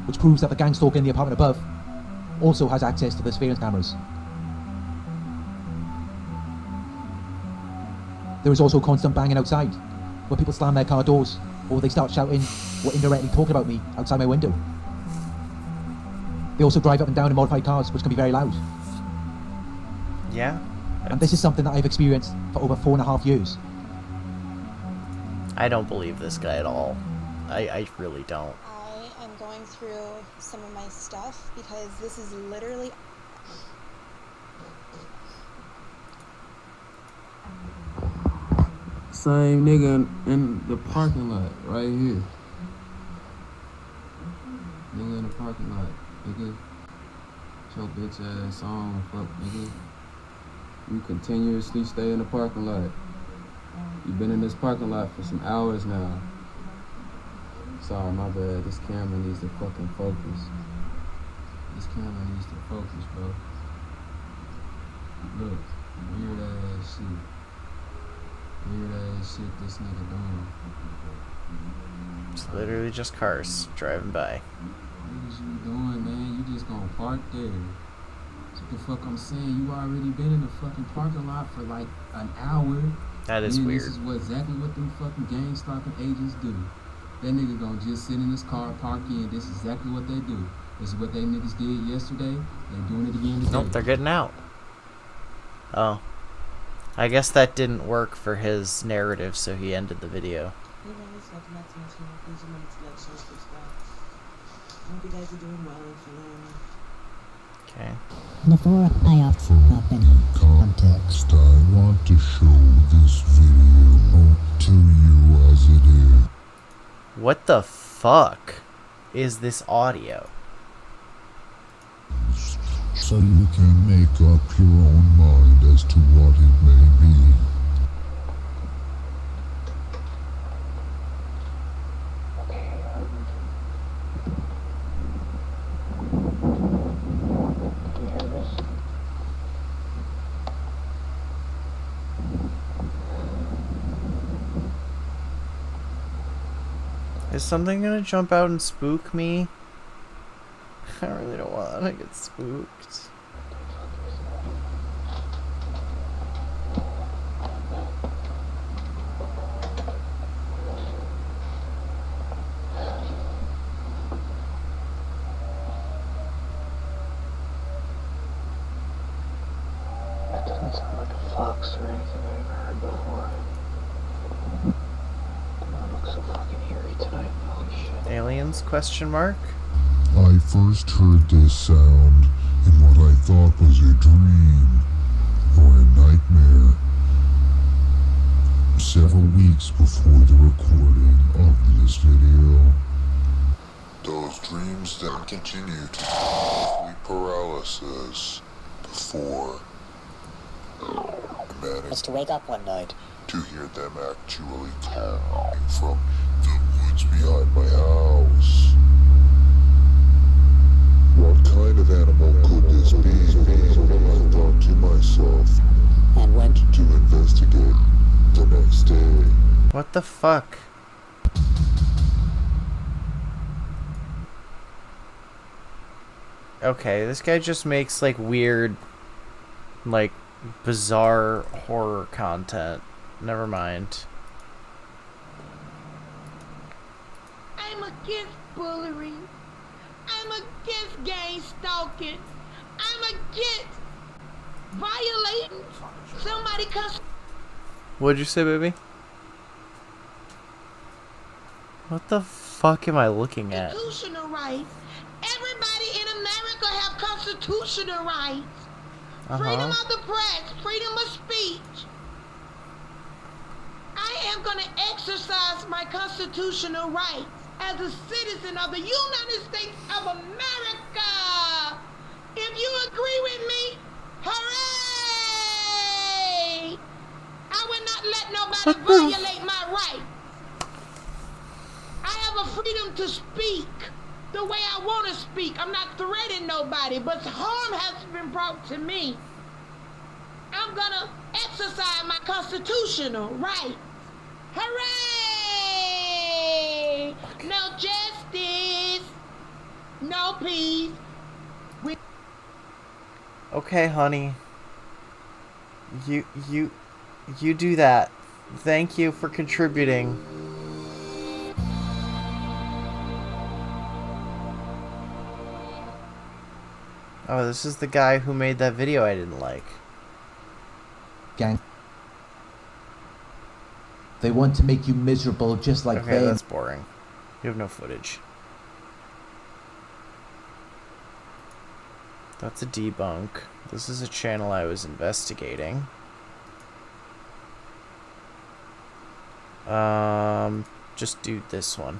Which proves that the gang stalker in the apartment above also has access to the surveillance cameras. There is also constant banging outside, where people slam their car doors, or they start shouting or indirectly talking about me outside my window. They also drive up and down in modified cars, which can be very loud. Yeah. And this is something that I've experienced for over 4.5 years. I don't believe this guy at all. I really don't. I am going through some of my stuff because this is literally... Same nigga in the parking lot, right here. Nigga in the parking lot, nigga. Your bitch ass on, fuck, nigga. You continuously stay in the parking lot. You've been in this parking lot for some hours now. Sorry, my bad. This camera needs to fucking focus. This camera needs to focus, bro. Look, weird ass shit. Weird ass shit this nigga doing. It's literally just cars driving by. What is you doing, man? You just gonna park there. That's what the fuck I'm saying. You already been in the fucking parking lot for like an hour. That is weird. This is exactly what them fucking gang stalking agents do. That nigga gonna just sit in his car, park in. This is exactly what they do. This is what they niggas did yesterday. They're doing it again today. Nope, they're getting out. Oh. I guess that didn't work for his narrative, so he ended the video. Hey guys, welcome back to my channel. Please remember to like, share, subscribe. I hope you guys are doing well and feeling. Okay. Before I open context, I want to show this video to you as it is. What the fuck is this audio? So you can make up your own mind as to what it may be. Is something gonna jump out and spook me? I really don't want to get spooked. That doesn't sound like a fox or anything I've ever heard before. Aliens? Question mark? I first heard this sound in what I thought was a dream or a nightmare several weeks before the recording of this video. Those dreams then continued to sleep paralysis before I managed to wake up one night to hear them actually calling from the woods behind my house. What kind of animal could this be? I thought to myself and went to investigate the next day. What the fuck? Okay, this guy just makes like weird, like bizarre horror content. Never mind. I'm against bullying. I'm against gang stalking. I'm against violating somebody. What'd you say, baby? What the fuck am I looking at? Constitutional rights. Everybody in America have constitutional rights. Freedom of the press, freedom of speech. I am going to exercise my constitutional rights as a citizen of the United States of America. If you agree with me, hooray! I will not let nobody violate my rights. I have a freedom to speak the way I want to speak. I'm not threatening nobody, but harm has been brought to me. I'm gonna exercise my constitutional rights. Hooray! No justice, no peace. Okay, honey. You do that. Thank you for contributing. Oh, this is the guy who made that video I didn't like. Gang. They want to make you miserable just like okay, they... that's boring. You have no footage. That's a debunk. This is a channel I was investigating. Just do this one.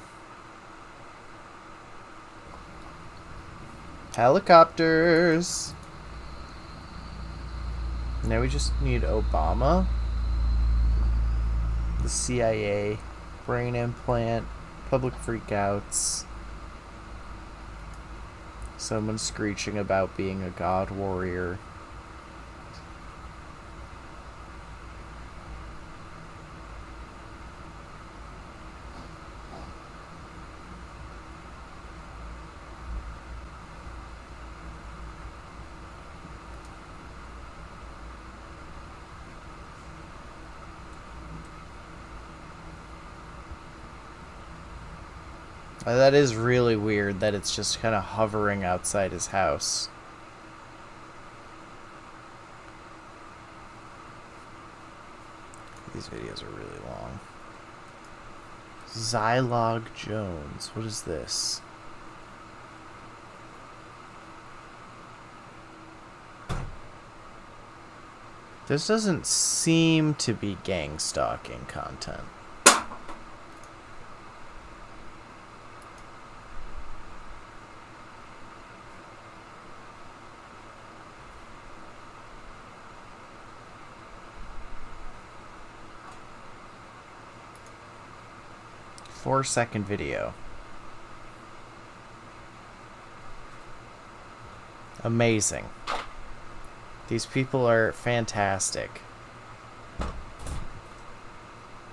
Helicopters! Now we just need Obama, the CIA, brain implant, public freakouts, someone screeching about being a god warrior. That is really weird that it's just kind of hovering outside his house. These videos are really long. Zylog Jones. What is this? This doesn't seem to be gang stalking content. Four-second video. Amazing. These people are fantastic.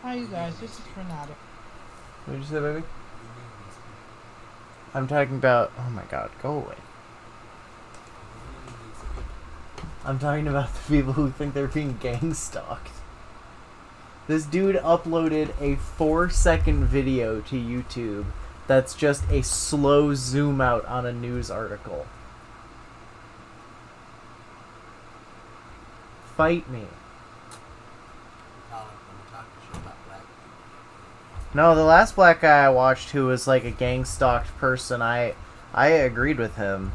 Hi you guys, this is Renato. What did you say, baby? I'm talking about... Oh my god, go away. I'm talking about the people who think they're being gang stalked. This dude uploaded a 4-second video to YouTube that's just a slow zoom out on a news article. Fight me. No, the last black guy I watched who was like a gang-stalked person, I agreed with him.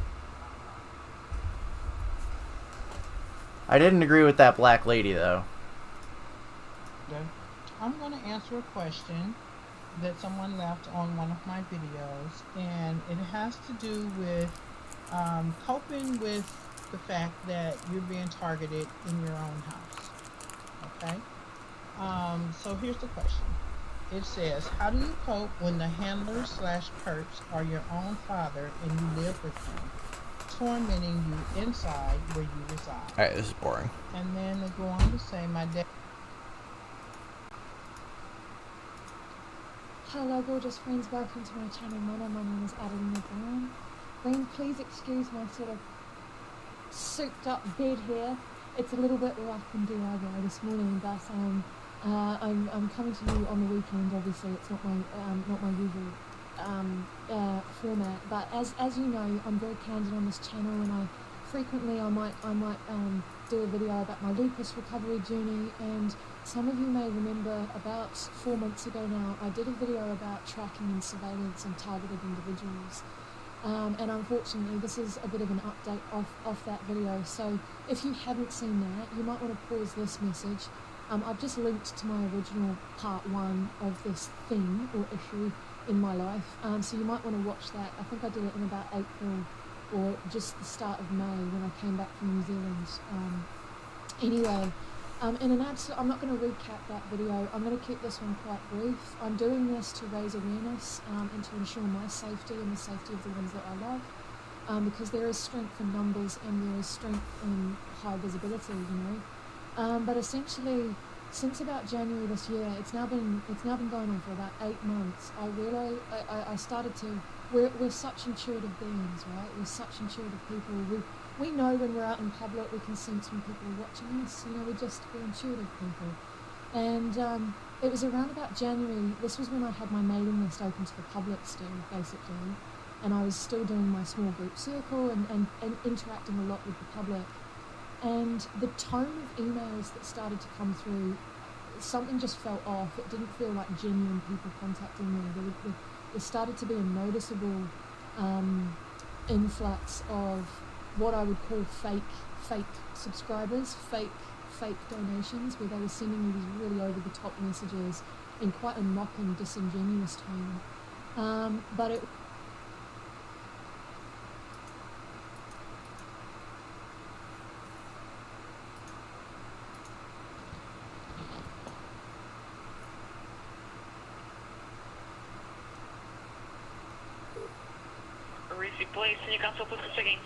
I didn't agree with that black lady, though. Okay. I'm going to answer a question that someone left on one of my videos, and it has to do with coping with the fact that you're being targeted in your own house. Okay? So here's the question. It says, how do you cope when the handlers/perps are your own father and you live with them, tormenting you inside where you reside? Alright, this is boring. And then they go on to say, my dad... Hello gorgeous friends, welcome to my channel. My name is Adeline Brown. Friends, please excuse my sort of souped up bed here. It's a little bit rough and DIY this morning, but I'm coming to you on the weekend. Obviously it's not my usual format, but as you know, I'm very candid on this channel, and I might do a video about my lupus recovery journey. And some of you may remember about 4 months ago now, I did a video about tracking and surveillance and targeted individuals. And unfortunately, this is a bit of an update off that video. So if you haven't seen that, you might want to pause this message. I've just linked to my original part 1 of this theme or issue in my life. So you might want to watch that. I think I did it in about April or just the start of May when I came back from New Zealand. Anyway, I'm not going to recap that video. I'm going to keep this one quite brief. I'm doing this to raise awareness and to ensure my safety and the safety of the ones that I love, because there is strength in numbers and there is strength in high visibility, you know. But essentially, since about January this year, it's now been going on for about 8 months. I started to. We're such intuitive beings, right? We're such intuitive people. We know when we're out in public. We can sense when people are watching us. You know, we're intuitive people. And it was around about January. This was when I had my mailing list open to the public still, basically, and I was still doing my small group circle and interacting a lot with the public. And the tone of emails that started to come through, something just felt off. It didn't feel like genuine people contacting me. There started to be a noticeable influx of what I would call fake subscribers, fake donations, where they were sending me these really over-the-top messages in quite a mocking, disingenuous tone. But it... Police, can you cancel please checking?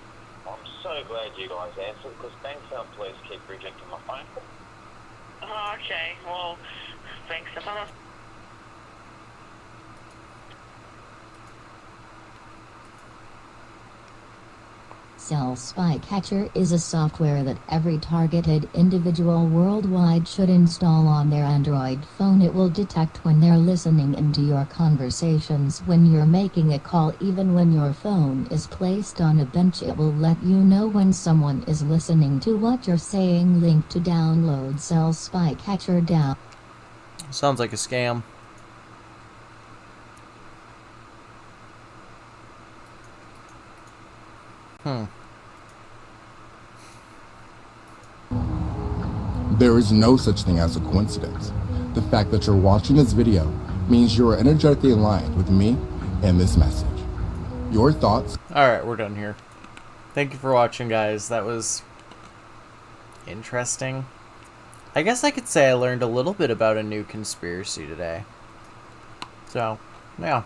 I'm so glad you guys answered, because Bankstown Police keep rejecting my phone call. Oh, okay, well, thanks. Cell Spycatcher is a software that every targeted individual worldwide should install on their Android phone. It will detect when they're listening into your conversations when you're making a call. Even when your phone is placed on a bench, it will let you know when someone is listening to what you're saying. Link to download Cell Spycatcher down. Sounds like a scam. There is no such thing as a coincidence. The fact that you're watching this video means you are energetically aligned with me and this message. Your thoughts... Alright, we're done here. Thank you for watching, guys. That was interesting. I guess I could say I learned a little bit about a new conspiracy today. So, yeah.